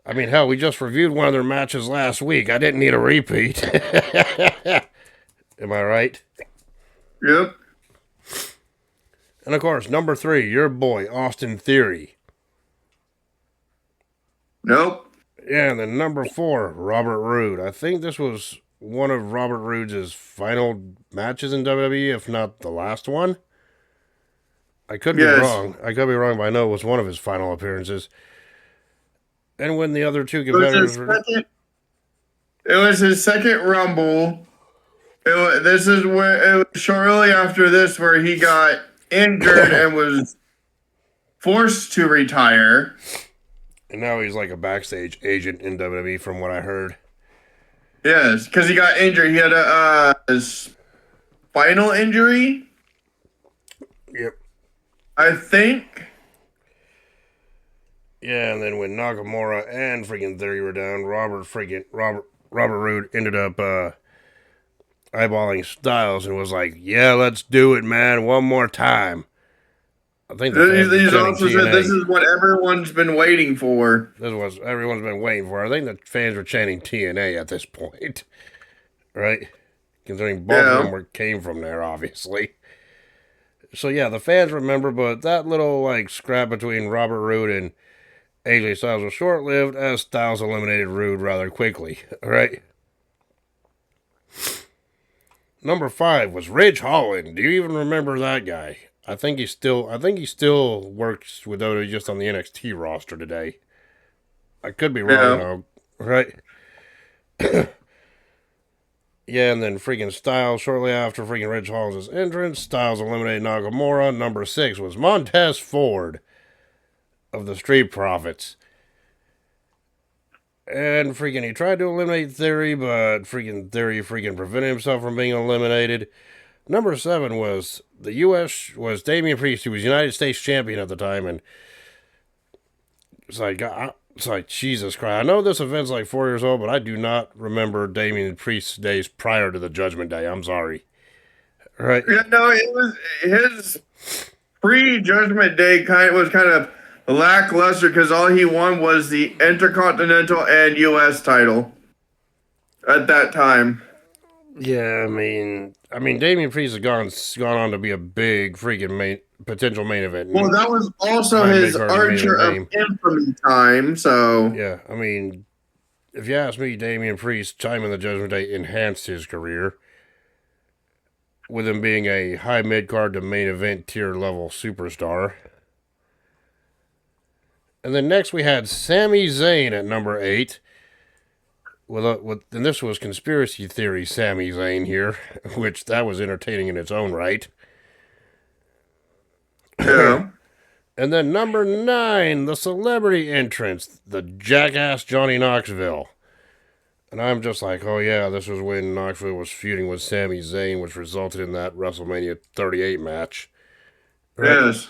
I mean, hell, we just reviewed one of their matches last week. I didn't need a repeat. Am I right? Yep. And of course, number three, your boy, Austin Theory. Nope. Yeah, and then number four, Robert Roode. I think this was one of Robert Roode's final matches in WWE, if not the last one. I could be Yes. wrong. But I know it was one of his final appearances. And when the other two It was competitors his were. second. It was his second Rumble. This is where it was shortly after this where he got injured and was forced to retire. And now he's like a backstage agent in WWE, from what I heard. Yes, because he got injured. He had a spinal injury, Yep. I think. Yeah, and then when Nakamura and freaking Theory were down, Robert Roode ended up eyeballing Styles and was like, "Yeah, let's do it, man, one more time." I think the fans were He's chanting also said this TNA. is what everyone's been waiting for. This was everyone's been waiting for. I think the fans were chanting TNA at this point, right? Considering both of them came from there, obviously. So yeah, the fans remember, but that little like scrap between Robert Roode and AJ Styles was short-lived, as Styles eliminated Roode rather quickly. Right. Number five was Ridge Holland. Do you even remember that guy? I think he still works with WWE just on the NXT roster today. I could be wrong Yeah. though, right? Yeah, and then freaking Styles shortly after freaking Ridge Holland's entrance, Styles eliminated Nakamura. Number six was Montez Ford of the Street Profits. And freaking he tried to eliminate Theory, but freaking Theory prevented himself from being eliminated. Number seven was Damian Priest, who was United States champion at the time, and it's like Jesus Christ. I know this event's like 4 years old, but I do not remember Damian Priest's days prior to the Judgment Day. I'm sorry. Right? Yeah, no, it was his pre-Judgment Day was kind of lackluster because all he won was the Intercontinental and U.S. title at that time. Yeah, I mean, Damian Priest has gone on to be a big freaking potential main event. Well, that was also Prime his Big Card Archer main of name. Infamy time. So Yeah, I mean, if you ask me, Damian Priest, time in the Judgment Day enhanced his career, with him being a high mid card to main event tier level superstar. And then next we had Sami Zayn at number 8. And this was conspiracy theory Sami Zayn here, which that was entertaining in its own right. yeah, And then number 9, the celebrity entrance, the jackass Johnny Knoxville. And I'm just like, oh yeah, this was when Knoxville was feuding with Sami Zayn, which resulted in that WrestleMania 38 match. Right? yes,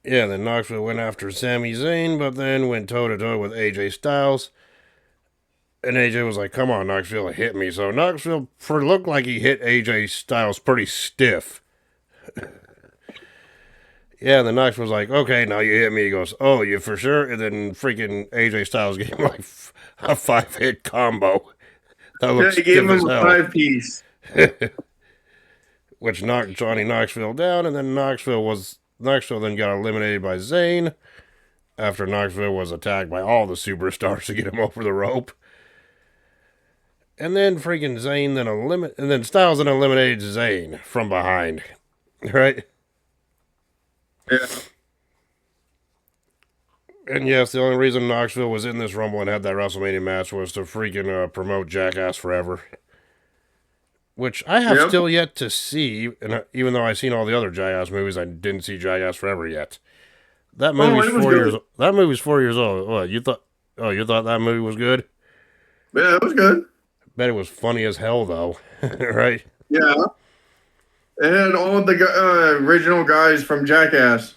Yeah, then Knoxville went after Sami Zayn, but then went toe to toe with AJ Styles. And AJ was like, come on, Knoxville, hit me. So Knoxville looked like he hit AJ Styles pretty stiff. Yeah, and then Knoxville was like, okay, now you hit me. He goes, oh, you for sure? And then freaking AJ Styles gave him like a 5-hit combo. That Yeah, looks he gave stiff as him a hell. 5-piece. Which knocked Johnny Knoxville down, and then Knoxville then got eliminated by Zayn after Knoxville was attacked by all the superstars to get him over the rope. And then freaking Zayn and then Styles then eliminated Zayn from behind. Right? Yeah. And yes, the only reason Knoxville was in this Rumble and had that WrestleMania match was to freaking promote Jackass Forever. Which I have Yep. still yet to see, and even though I've seen all the other Jackass movies, I didn't see Jackass Forever yet. That Oh, movie's it was 4 years. good. That movie's 4 years old. What you thought? Oh, you thought that movie was good? Yeah, it was good. Bet it was funny as hell though, right? Yeah. It had all the original guys from Jackass.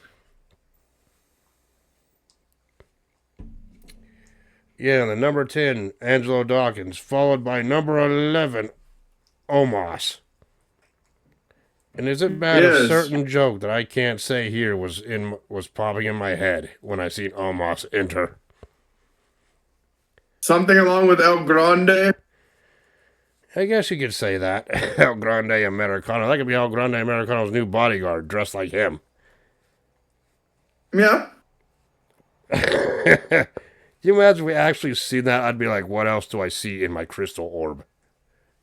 Yeah, the number 10, Angelo Dawkins, followed by number 11, Omos. And is it bad a Yes. certain joke that I can't say here was popping in my head when I seen Omos enter? Something along with El Grande. I guess you could say that. El Grande Americano. That could be El Grande Americano's new bodyguard, dressed like him. Yeah. Can you imagine if we actually seen that? I'd be like, what else do I see in my crystal orb?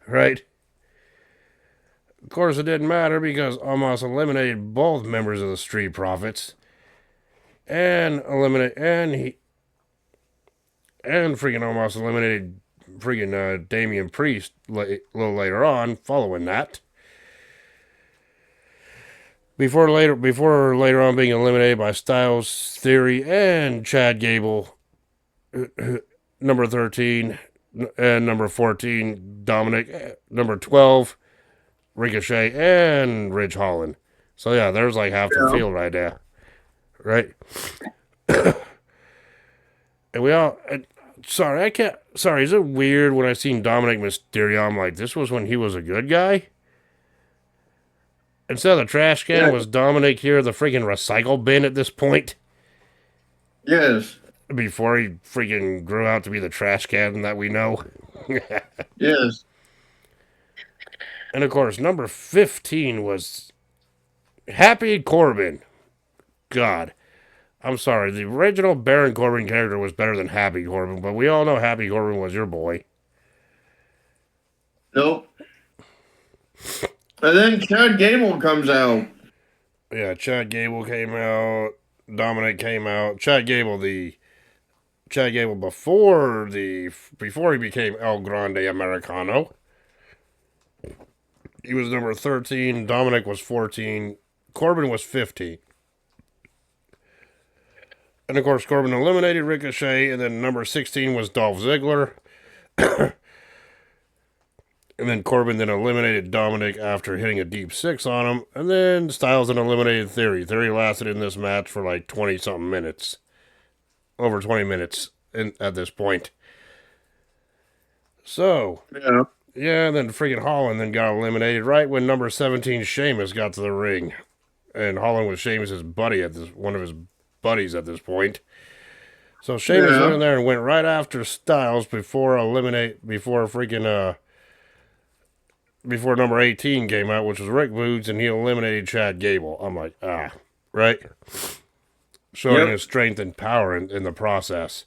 Right? Of course, it didn't matter because Omos eliminated both members of the Street Profits, and freaking Omos eliminated freaking Damian Priest a little later on, following that. Before later on being eliminated by Styles, Theory, and Chad Gable, number 13, and number 14, Dominic, number 12, Ricochet, and Ridge Holland. So yeah, there's like half the Yeah. field right there, right? And we all. Sorry, I can't. Sorry, is it weird when I seen Dominic Mysterio? I'm like, this was when he was a good guy. Instead of the trash can, Yeah. was Dominic here the freaking recycle bin at this point? Yes. Before he freaking grew out to be the trash can that we know. Yes. And of course, number 15 was Happy Corbin. God. I'm sorry, the original Baron Corbin character was better than Happy Corbin, but we all know Happy Corbin was your boy. Nope. And then Chad Gable comes out. Yeah, Chad Gable came out. Dominic came out. Chad Gable before he became El Grande Americano. He was number 13. Dominic was 14. Corbin was 15. And of course, Corbin eliminated Ricochet, and then number 16 was Dolph Ziggler. And then Corbin then eliminated Dominic after hitting a deep six on him. And then Styles then eliminated Theory. Theory lasted in this match for like 20 something minutes. Over 20 minutes at this point. So, Yeah. yeah, and then freaking Holland then got eliminated right when number 17 Sheamus got to the ring. And Holland was Sheamus' buddy one of his buddies at this point. So Sheamus Yeah. went in there and went right after Styles before number 18 came out, which was Rick Boogs, and he eliminated Chad Gable. I'm like, right? Showing Yep. his strength and power in the process.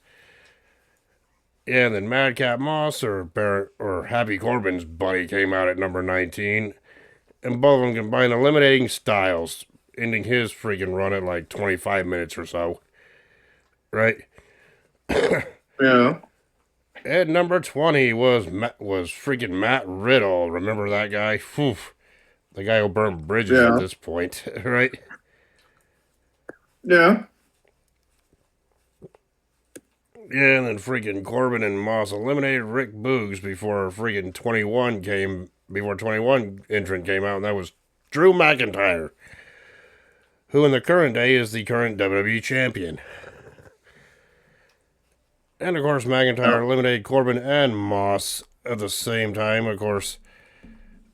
Yeah, and then Madcap Moss or Happy Corbin's buddy came out at number 19, and both of them combined eliminating Styles, ending his freaking run at like 25 minutes or so. Right? Yeah. And number 20 was freaking Matt Riddle. Remember that guy? Whew. The guy who burned bridges Yeah. at this point, right? Yeah. Yeah, and then freaking Corbin and Moss eliminated Rick Boogs before 21 entrant came out, and that was Drew McIntyre, who in the current day is the current WWE champion. And of course, McIntyre eliminated Corbin and Moss at the same time. And of course,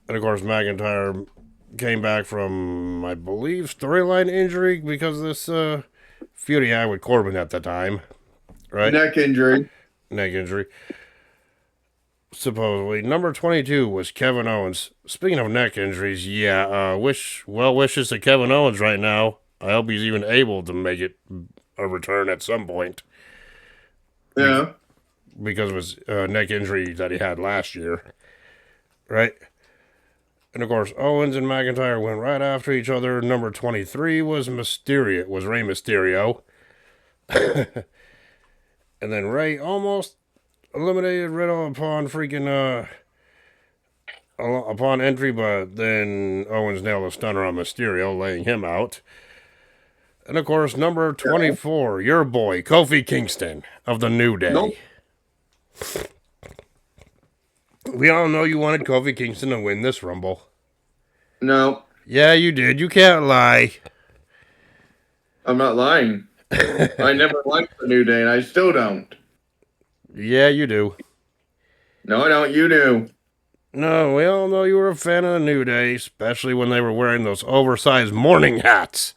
McIntyre came back from, I believe, storyline injury because of this feud he had with Corbin at the time, right? Neck injury. Neck injury. Supposedly, number 22 was Kevin Owens. Speaking of neck injuries, yeah, wishes to Kevin Owens right now. I hope he's even able to make it a return at some point Yeah. because of his neck injury that he had last year, right? And of course, Owens and McIntyre went right after each other. Number 23 was Rey Mysterio. And then Rey almost eliminated Riddle upon entry, but then Owens nailed a stunner on Mysterio, laying him out. And of course, number 24, your boy, Kofi Kingston of the New Day. Nope. We all know you wanted Kofi Kingston to win this Rumble. No, Yeah, you did. You can't lie. I'm not lying. I never liked the New Day, and I still don't. Yeah, you do. No, I don't. You do. No, we all know you were a fan of the New Day, especially when they were wearing those oversized morning hats.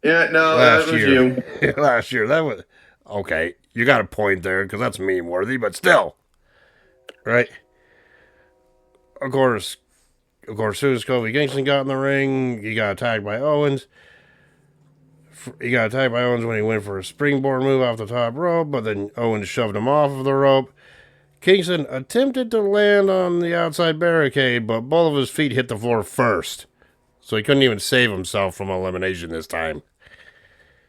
Yeah, no, Last that was year. you. Last year, that was... Okay, you got a point there, because that's meme-worthy, but still. Right? Of course, as soon as Kofi Kingston got in the ring, he got attacked by Owens. He got attacked by Owens when he went for a springboard move off the top rope, but then Owens shoved him off of the rope. Kingston attempted to land on the outside barricade, but both of his feet hit the floor first. So he couldn't even save himself from elimination this time.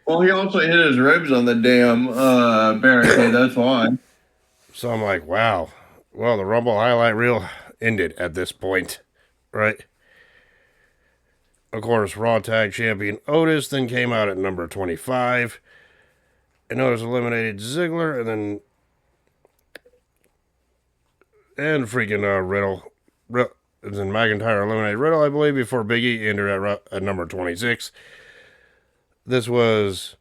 Well, he also hit his ribs on the damn barricade. That's why. So I'm like, wow. Well, the Rumble highlight reel ended at this point, right? Of course, Raw Tag Champion Otis then came out at number 25. And Otis eliminated Ziggler and freaking Riddle. And then McIntyre eliminated Riddle, I believe, before Big E entered at number 26. This was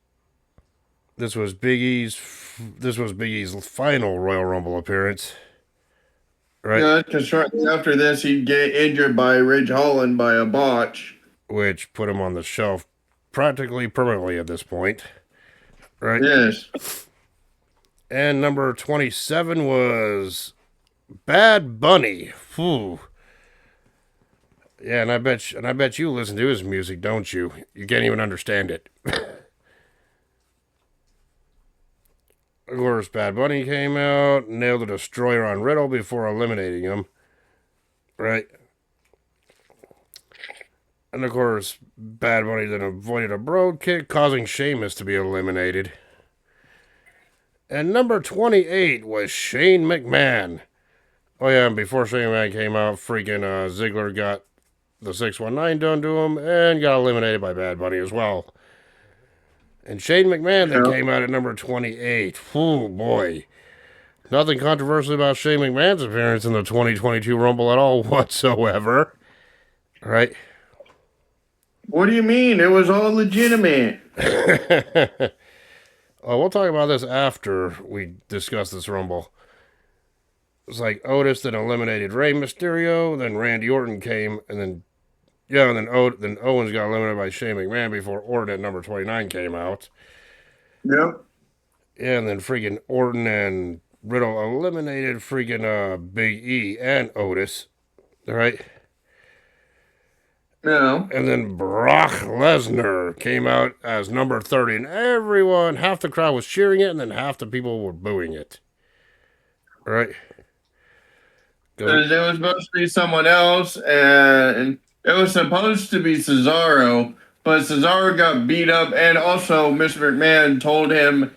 Big E's final Royal Rumble appearance. Right? Yeah, because shortly after this, he'd get injured by Ridge Holland by a botch. Which put him on the shelf practically permanently at this point. Right? Yes. And number 27 was Bad Bunny. Whew. Yeah, and I bet you listen to his music, don't you? You can't even understand it. Of course, Bad Bunny came out, nailed a destroyer on Riddle before eliminating him. Right? And of course, Bad Bunny then avoided a broad kick, causing Sheamus to be eliminated. And number 28 was Shane McMahon. Oh yeah, and before Shane McMahon came out, freaking Ziggler got the 619 done to him and got eliminated by Bad Bunny as well. And Shane McMahon then came out at number 28. Oh boy. Nothing controversial about Shane McMahon's appearance in the 2022 Rumble at all whatsoever. Right? What do you mean? It was all legitimate. Oh, we'll talk about this after we discuss this Rumble. It's like Otis then eliminated Rey Mysterio, then Randy Orton came, and then Owens got eliminated by Shane McMahon before Orton at number 29 came out. Yep. Yeah, and then freaking Orton and Riddle eliminated freaking Big E and Otis. Right? No. And then Brock Lesnar came out as number 30, and half the crowd was cheering it, and then half the people were booing it. Right? Because it was supposed to be someone else, and it was supposed to be Cesaro, but Cesaro got beat up, and also Mr. McMahon told him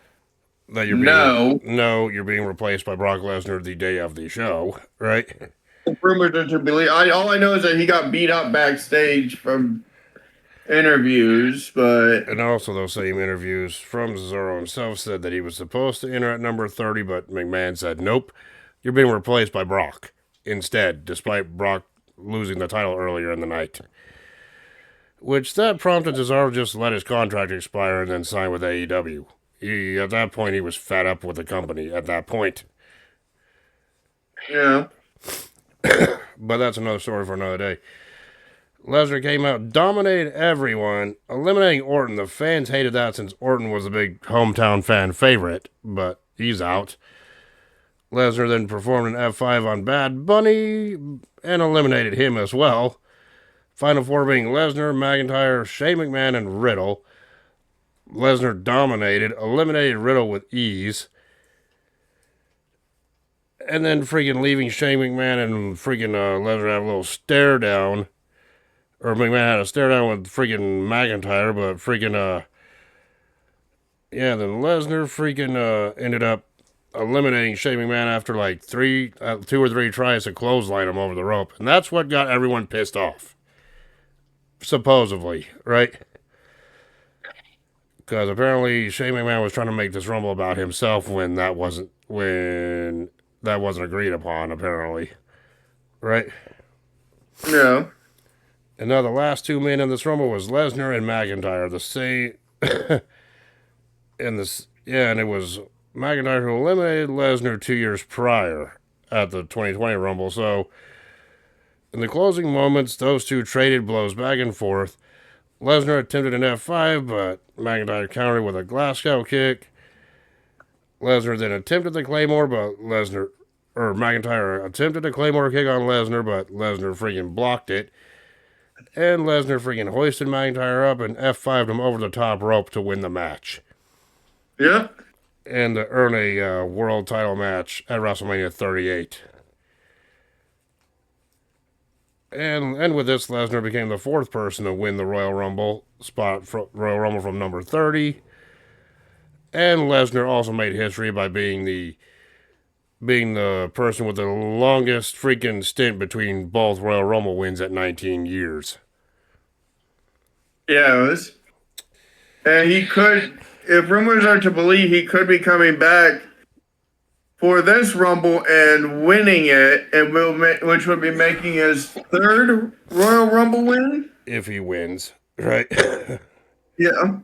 that you're being replaced by Brock Lesnar the day of the show, right? Rumors are to believe. All I know is that he got beat up backstage from interviews, but and also those same interviews from Cesaro himself said that he was supposed to enter at number 30, but McMahon said, nope, you're being replaced by Brock instead, despite Brock losing the title earlier in the night. which that prompted Cesaro just let his contract expire and then sign with AEW. At that point, he was fed up with the company at that point. Yeah. But that's another story for another day. Lesnar came out, dominated everyone, eliminating Orton. The fans hated that since Orton was a big hometown fan favorite, but he's out. Lesnar then performed an F5 on Bad Bunny and eliminated him as well. Final four being Lesnar, McIntyre, Shane McMahon, and Riddle. Lesnar dominated, eliminated Riddle with ease. And then freaking leaving Shane McMahon and freaking Lesnar have a little stare down. Or McMahon had a stare down with freaking McIntyre, but freaking, yeah, then Lesnar freaking ended up eliminating Shane McMahon after like two or three tries to clothesline him over the rope. And that's what got everyone pissed off. Supposedly, right? Because apparently Shane McMahon was trying to make this Rumble about himself when that wasn't agreed upon, apparently. Right? Yeah. And now the last two men in this Rumble was Lesnar and McIntyre. The same and it was McIntyre who eliminated Lesnar 2 years prior at the 2020 Rumble. So in the closing moments, those two traded blows back and forth. Lesnar attempted an F5, but McIntyre countered with a Glasgow kick. Lesnar then attempted the Claymore, but McIntyre attempted a Claymore kick on Lesnar, but Lesnar freaking blocked it. And Lesnar freaking hoisted McIntyre up and F5'd him over the top rope to win the match. Yep. And to earn a world title match at WrestleMania 38. And with this, Lesnar became the fourth person to win the Royal Rumble Royal Rumble from number 30. And Lesnar also made history by being the person with the longest freaking stint between both Royal Rumble wins at 19 years. Yeah, it was. And he could, if rumors are to believe, he could be coming back for this Rumble and winning it, and which would be making his third Royal Rumble win. If he wins, right? Yeah.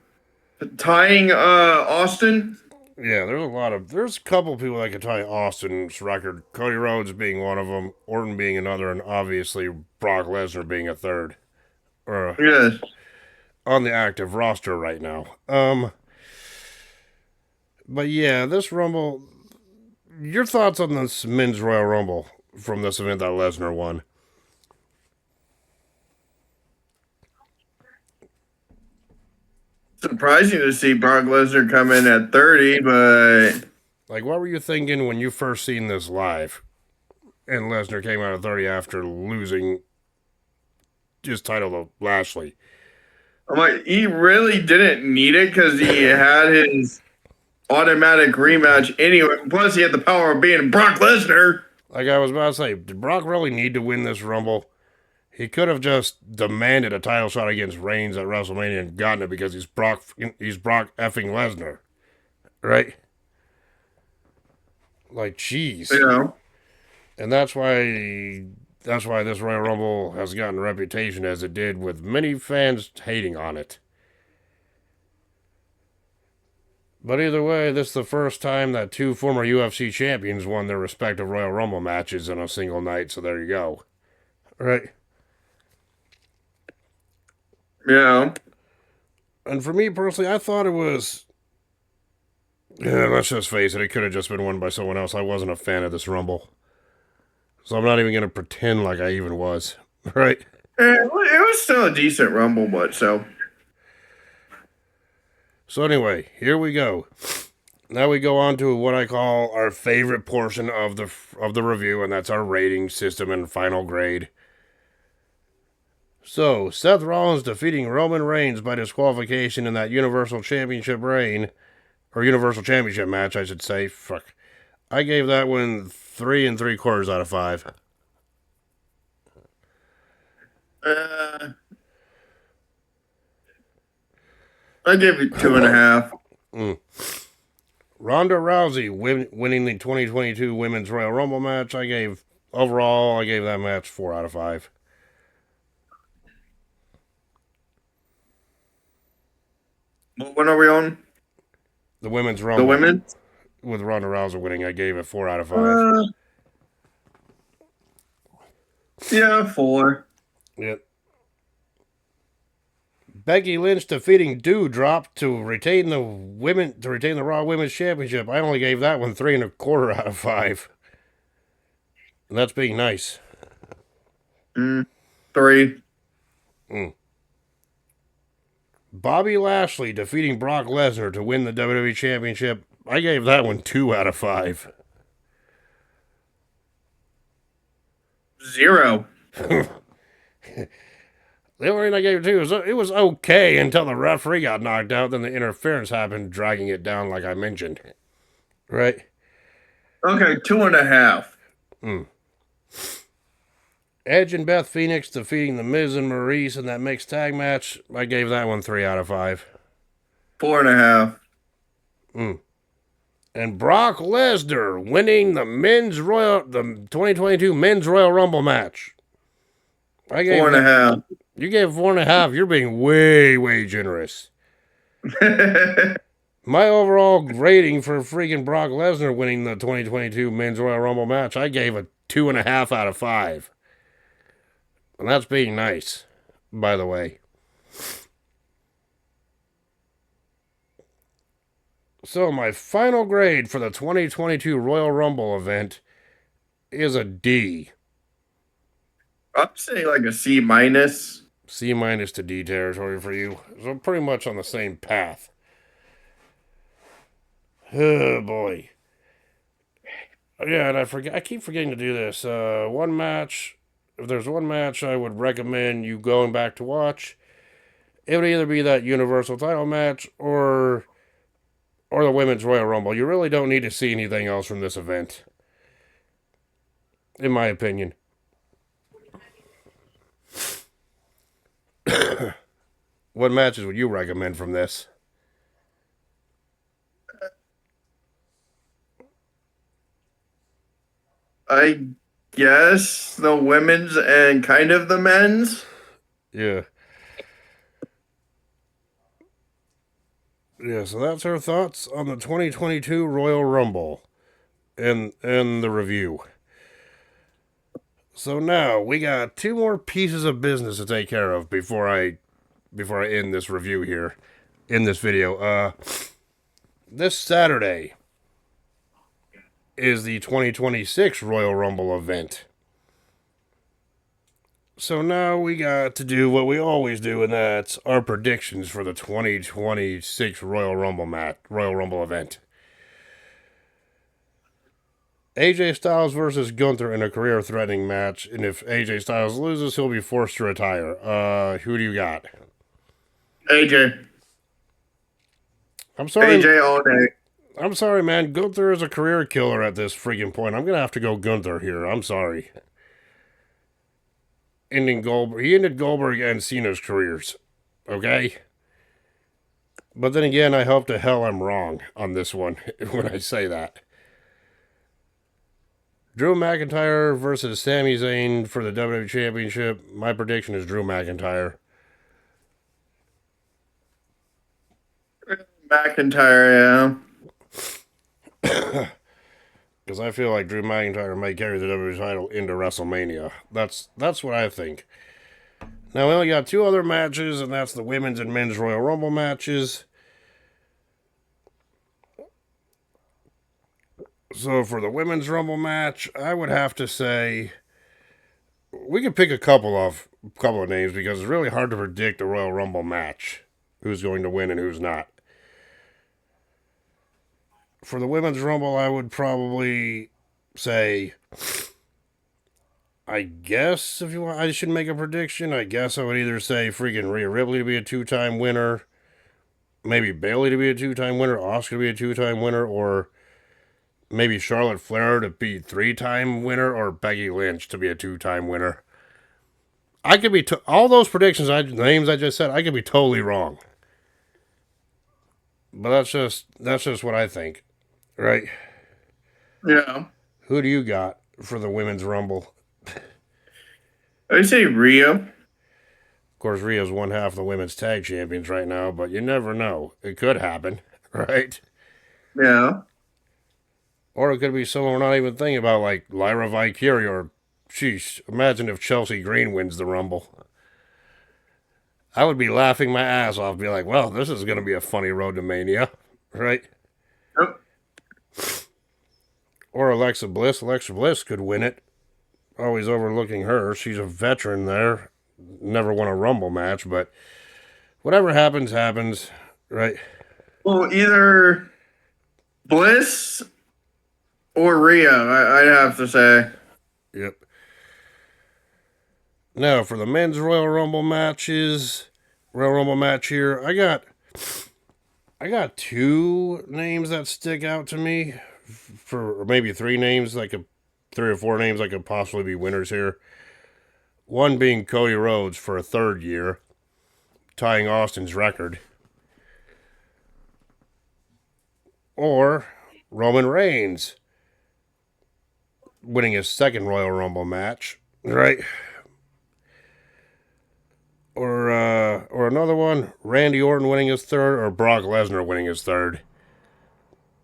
Tying Austin. Yeah, there's a couple people that could tie Austin's record. Cody Rhodes being one of them, Orton being another, and obviously Brock Lesnar being a third. Yes. On the active roster right now. But yeah, this Rumble. Your thoughts on this men's Royal Rumble from this event that Lesnar won? Surprising to see Brock Lesnar come in at 30, but like, what were you thinking when you first seen this live? And Lesnar came out at 30 after losing his title to Lashley. I'm like, he really didn't need it because he had his automatic rematch anyway. Plus, he had the power of being Brock Lesnar. Like I was about to say, did Brock really need to win this Rumble? He could have just demanded a title shot against Reigns at WrestleMania and gotten it because he's Brock effing Lesnar, right? Like, jeez. Yeah. And that's why this Royal Rumble has gotten a reputation as it did, with many fans hating on it. But either way, this is the first time that two former UFC champions won their respective Royal Rumble matches in a single night, so there you go. Right? Yeah. And for me personally, I thought it was... Yeah, let's just face it could have just been won by someone else. I wasn't a fan of this Rumble. So I'm not even going to pretend like I even was. Right? It was still a decent Rumble, but so... So anyway, here we go. Now we go on to what I call our favorite portion of the review, and that's our rating system and final grade. So, Seth Rollins defeating Roman Reigns by disqualification in that Universal Championship match, I should say. Fuck. I gave that one 3 3/4 out of 5. I give it 2.5. Ronda Rousey winning the 2022 Women's Royal Rumble match. I gave that match 4 out of 5. What one are we on? The women's The rumble women? with Ronda Rousey winning. I gave it 4 out of 5. Uh, yeah, 4. Yep. Becky Lynch defeating Doudrop to retain the Raw Women's Championship. I only gave that one 3.25 out of 5. And that's being nice. 3. Mm. Bobby Lashley defeating Brock Lesnar to win the WWE Championship. I gave that one 2 out of 5. 0. The only thing I gave it to was it was okay until the referee got knocked out. Then the interference happened, dragging it down, like I mentioned. Right? Okay, 2.5. Mm. Edge and Beth Phoenix defeating The Miz and Maurice in that mixed tag match. I gave that one 3 out of 5. 4.5. Mm. And Brock Lesnar winning the 2022 Men's Royal Rumble match. I gave 4.5. You gave 4.5. You're being way, way generous. My overall rating for freaking Brock Lesnar winning the 2022 Men's Royal Rumble match, I gave a 2.5 out of 5. And that's being nice, by the way. So my final grade for the 2022 Royal Rumble event is a D. I'm saying like a C minus. C minus to D territory for you. So pretty much on the same path. Oh boy. Yeah, and I keep forgetting to do this. One match. If there's one match I would recommend you going back to watch, it would either be that Universal title match or the Women's Royal Rumble. You really don't need to see anything else from this event, in my opinion. What matches would you recommend from this? I guess the women's and kind of the men's. Yeah. Yeah, so that's our thoughts on the 2022 Royal Rumble and the review. So now we got 2 more pieces of business to take care of before I end this review here in this video. This Saturday is the 2026 Royal Rumble event. So now we got to do what we always do, and that's our predictions for the 2026 Royal Rumble event. AJ Styles versus Gunther in a career-threatening match, and if AJ Styles loses, he'll be forced to retire. Who do you got? AJ. I'm sorry. AJ all day. I'm sorry, man. Gunther is a career killer at this freaking point. I'm gonna have to go Gunther here. I'm sorry. He ended Goldberg and Cena's careers. Okay? But then again, I hope to hell I'm wrong on this one when I say that. Drew McIntyre versus Sami Zayn for the WWE Championship. My prediction is Drew McIntyre. McIntyre, Because I feel like Drew McIntyre may carry the WWE title into WrestleMania. That's what I think. Now, we only got 2 other matches, and that's the Women's and Men's Royal Rumble matches. So for the Women's Rumble match, I would have to say we could pick a couple of names because it's really hard to predict a Royal Rumble match. Who's going to win and who's not. For the Women's Rumble, I would probably say, I guess if you want, I should make a prediction. I guess I would either say freaking Rhea Ripley to be a 2-time winner, maybe Bayley to be a 2-time winner, Asuka to be a 2-time winner, or maybe Charlotte Flair to be 3-time winner, or Becky Lynch to be a 2-time winner. I could be all those names I just said. I could be totally wrong, but that's just what I think, right? yeah. Who do you got for the Women's Rumble? I say Rhea. course, Rhea's one half of the women's tag champions right now, but you never know. It could happen, right? Yeah. Or it could be someone we're not even thinking about, like Lyra Valkyria, or, sheesh, imagine if Chelsea Green wins the Rumble. I would be laughing my ass off, be like, well, this is going to be a funny road to Mania, right? Yep. Or Alexa Bliss. Alexa Bliss could win it. Always overlooking her. She's a veteran there. Never won a Rumble match, but whatever happens, happens, right? Well, either Bliss or Rhea, I'd have to say. Yep. Now, for the men's Royal Rumble matches, Royal Rumble match here, I got two names that stick out to me, or maybe three names, three or four names that could possibly be winners here. One being Cody Rhodes for a third year, tying Austin's record. Or Roman Reigns winning his second Royal Rumble match, right? Or another one, Randy Orton winning his third, or Brock Lesnar winning his third.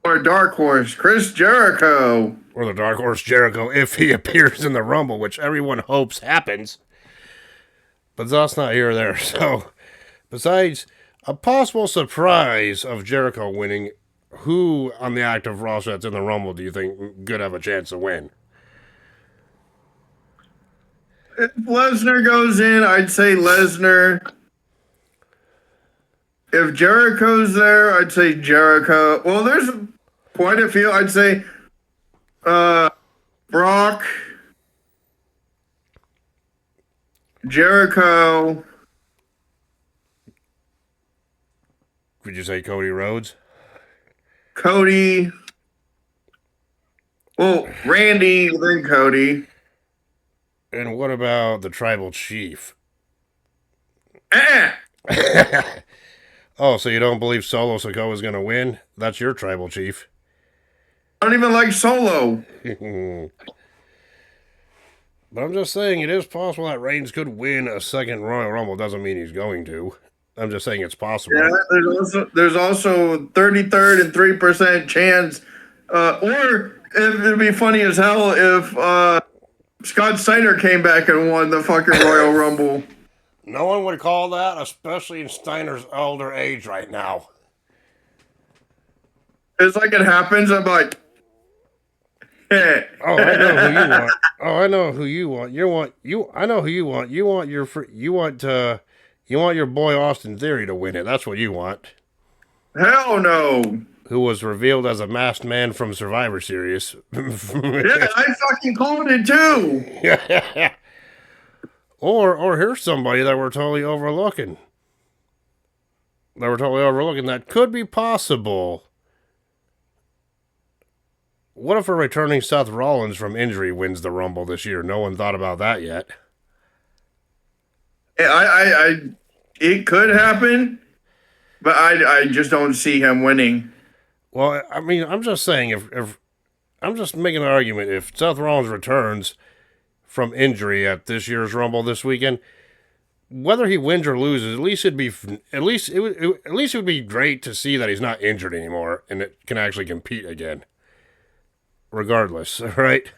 Or Dark Horse, Chris Jericho. Or the Dark Horse Jericho if he appears in the Rumble, which everyone hopes happens. But that's not here or there. So, besides a possible surprise of Jericho winning, who on the active roster that's in the Rumble do you think could have a chance to win? If Lesnar goes in, I'd say Lesnar. If Jericho's there, I'd say Jericho. Well, there's quite a few. I'd say Brock, Jericho. Would you say Cody Rhodes? Cody. Well, Randy, then Cody. And what about the Tribal Chief? Eh. Oh, so you don't believe Solo Sikoa is going to win? That's your Tribal Chief. I don't even like Solo. But I'm just saying it is possible that Reigns could win a second Royal Rumble. Doesn't mean he's going to. I'm just saying it's possible. Yeah, there's also 33rd and 3% chance. Or it'd be funny as hell if Scott Steiner came back and won the fucking Royal Rumble. No one would call that, especially in Steiner's older age right now. It's like it happens. I'm like, eh. Oh, I know who you want. Oh, I know who you want. I know who you want. You want your boy Austin Theory to win it. That's what you want. Hell no. Who was revealed as a masked man from Survivor Series. Yeah, I fucking called it too. Or here's somebody that we're totally overlooking. That could be possible. What if a returning Seth Rollins from injury wins the Rumble this year? No one thought about that yet. It could happen, but I just don't see him winning. Well, I mean, I'm just saying if I'm just making an argument, if Seth Rollins returns from injury at this year's Rumble this weekend, whether he wins or loses, at least it would be great to see that he's not injured anymore and it can actually compete again. Regardless, right?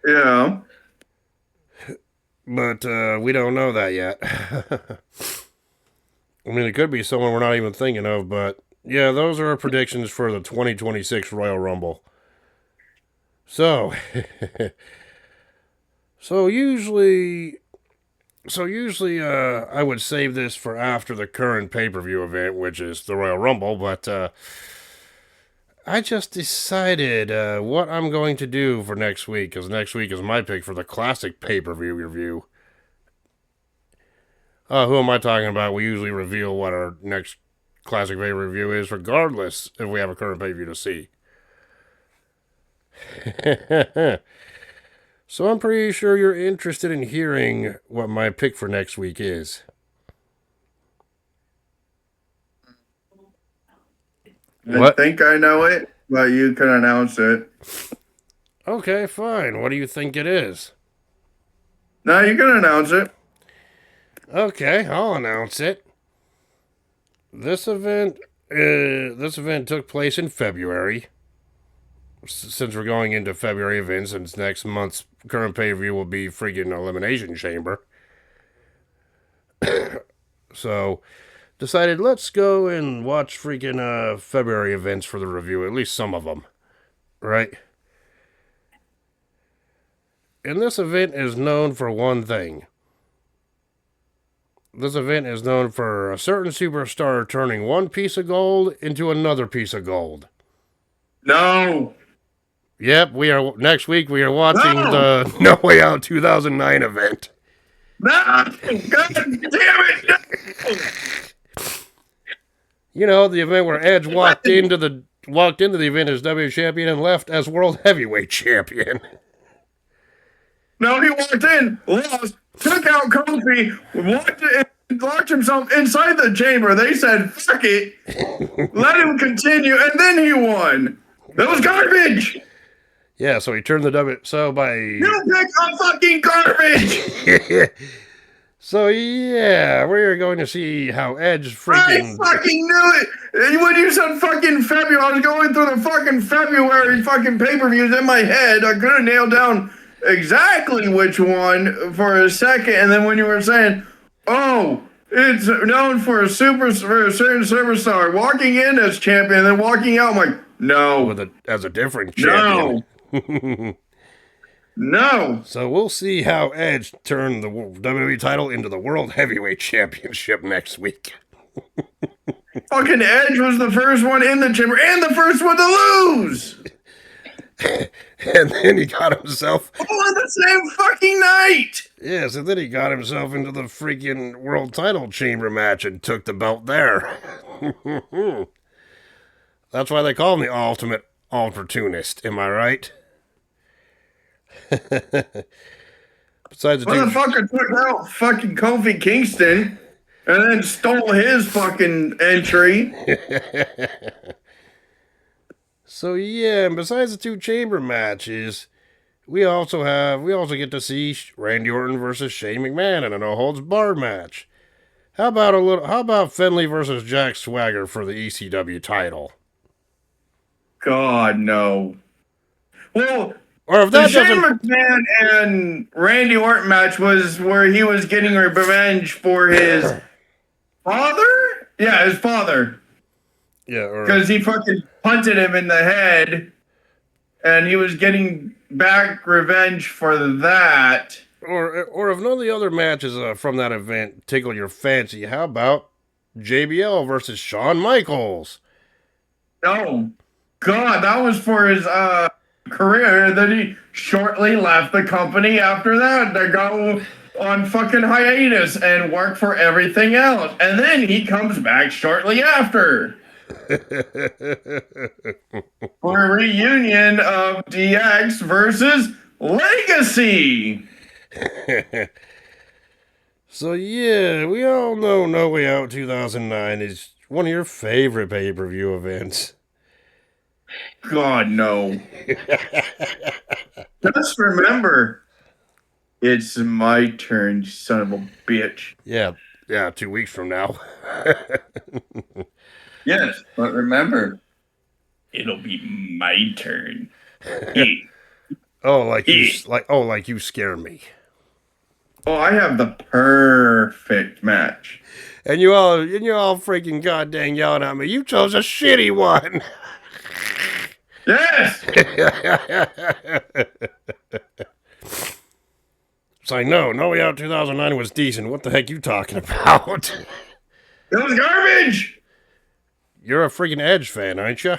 Yeah. But we don't know that yet. I mean, it could be someone we're not even thinking of, but yeah, those are our predictions for the 2026 Royal Rumble. So, usually, I would save this for after the current pay-per-view event, which is the Royal Rumble, but I just decided what I'm going to do for next week, because next week is my pick for the classic pay-per-view review. Who am I talking about? We usually reveal what our next classic pay review is, regardless if we have a current pay-per-view to see. So I'm pretty sure you're interested in hearing what my pick for next week is. I think I know it, but you can announce it. Okay, fine. What do you think it is? No, you can announce it. Okay, I'll announce it. This event took place in February. Since we're going into February events, since next month's current pay-per-view will be freaking Elimination Chamber. So, decided let's go and watch freaking February events for the review, at least some of them, right? And this event is known for one thing. This event is known for a certain superstar turning one piece of gold into another piece of gold. No. Yep, next week we are watching No. the No Way Out 2009 event. No. God damn it. No. You know, the event where Edge walked into the event as WWE champion and left as world heavyweight champion. No, he walked in, lost, took out Kofi, locked himself inside the chamber. They said, fuck it, let him continue, and then he won. That was garbage. Yeah, so he turned the W. So by You pick a fucking garbage. So yeah, we're going to see how Edge freaking. I fucking knew it. When you said fucking February, I was going through the fucking February fucking pay-per-views in my head. I couldn't nail down exactly which one for a second, and then when you were saying, "Oh, it's known for a certain superstar walking in as champion, and then walking out," I'm like, no, as a different champion. No. No. So we'll see how Edge turned the WWE title into the World Heavyweight Championship next week. Fucking Edge was the first one in the chamber and the first one to lose. And then he got himself. All on the same fucking night. Yes, and then he got himself into the freaking world title chamber match and took the belt there. That's why they call him the ultimate opportunist. Am I right? Besides, motherfucker took out fucking Kofi Kingston and then stole his fucking entry. So yeah, and besides the two chamber matches, we also get to see Randy Orton versus Shane McMahon in a no holds barred match. How about Finlay versus Jack Swagger for the ECW title? God no. Well, or if that the Shane McMahon and Randy Orton match was where he was getting revenge for his father? Yeah, his father. Yeah, because he fucking punted him in the head, and he was getting back revenge for that. Or if none of the other matches from that event tickle your fancy, how about JBL versus Shawn Michaels? Oh, God, that was for his career. Then he shortly left the company after that to go on fucking hiatus and work for everything else. And then he comes back shortly after. For a reunion of DX versus Legacy. So yeah, we all know No Way Out 2009 is one of your favorite pay-per-view events. God, no. Just remember, it's my turn, son of a bitch. Yeah, 2 weeks from now. Yes, but remember, it'll be my turn. like you scare me. Oh, I have the perfect match. And you all freaking goddamn yelling at me. You chose a shitty one. Yes. It's like, No Way Out 2009 was decent. What the heck you talking about? It was garbage. You're a freaking Edge fan, aren't you?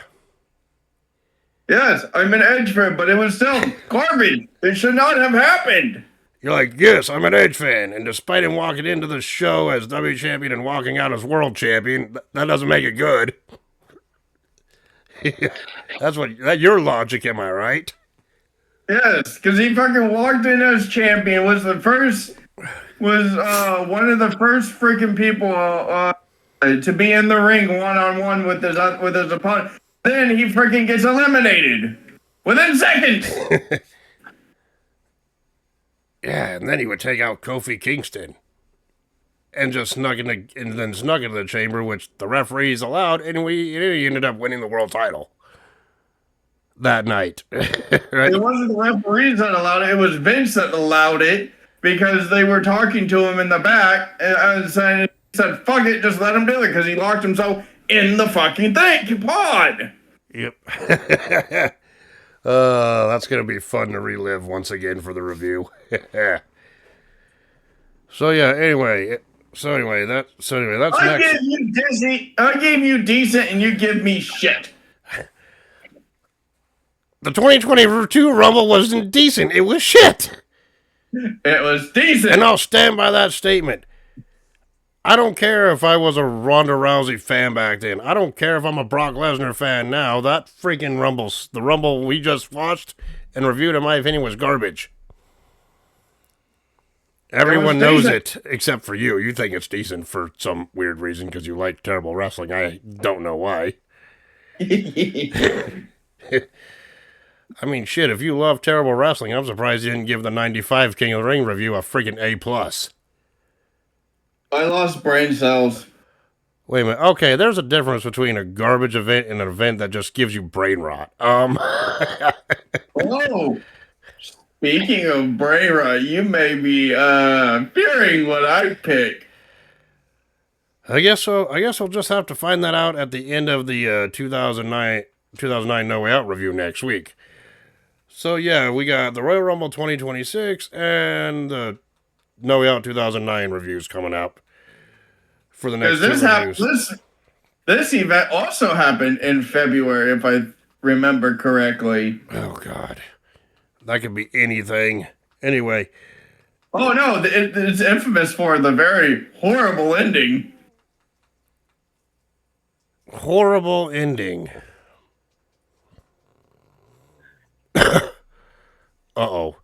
Yes, I'm an Edge fan, but it was still garbage. It should not have happened. You're like, yes, I'm an Edge fan, and despite him walking into the show as W champion and walking out as world champion, that doesn't make it good. That's your logic, am I right? Yes, because he fucking walked in as champion, was one of the first freaking people to be in the ring one-on-one with his opponent. Then he freaking gets eliminated within seconds. Yeah, and then he would take out Kofi Kingston. and just snuck into the chamber, which the referees allowed, and he ended up winning the world title that night. Right? It wasn't the referees that allowed it. It was Vince that allowed it because they were talking to him in the back and said, fuck it, just let him do it because he locked himself in the fucking thing. Pod. Yep. That's gonna be fun to relive once again for the review. So yeah. Anyway. That's I next. gave you Disney. I gave you decent, and you give me shit. The 2022 Rumble wasn't decent. It was shit. It was decent. And I'll stand by that statement. I don't care if I was a Ronda Rousey fan back then. I don't care if I'm a Brock Lesnar fan now. That freaking the Rumble we just watched and reviewed, in my opinion, was garbage. Everyone knows it, except for you. You think it's decent for some weird reason because you like terrible wrestling. I don't know why. I mean, shit, if you love terrible wrestling, I'm surprised you didn't give the 95 King of the Ring review a freaking A+. I lost brain cells. Wait a minute. Okay, there's a difference between a garbage event and an event that just gives you brain rot. Oh, speaking of brain rot, you may be fearing what I pick. I guess so. I guess we'll just have to find that out at the end of the 2009 No Way Out review next week. So yeah, we got the Royal Rumble 2026 and the No Way Out 2009 reviews coming up for the next Because two reviews. this event also happened in February, if I remember correctly. Oh God, that could be anything. Anyway, Oh no, it's infamous for the very horrible ending. horrible ending. Uh-oh.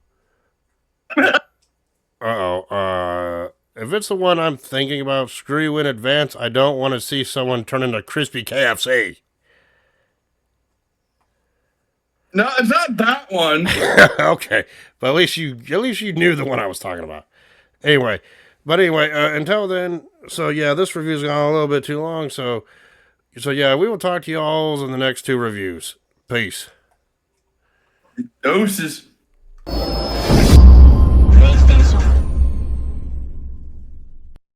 Uh-oh. If it's the one I'm thinking about, screw you in advance. I don't want to see someone turn into crispy KFC. No, it's not that one. Okay, but at least you knew the one I was talking about. Anyway, until then, so yeah, this review's gone a little bit too long, so yeah, we will talk to y'all in the next two reviews. Peace. Doses.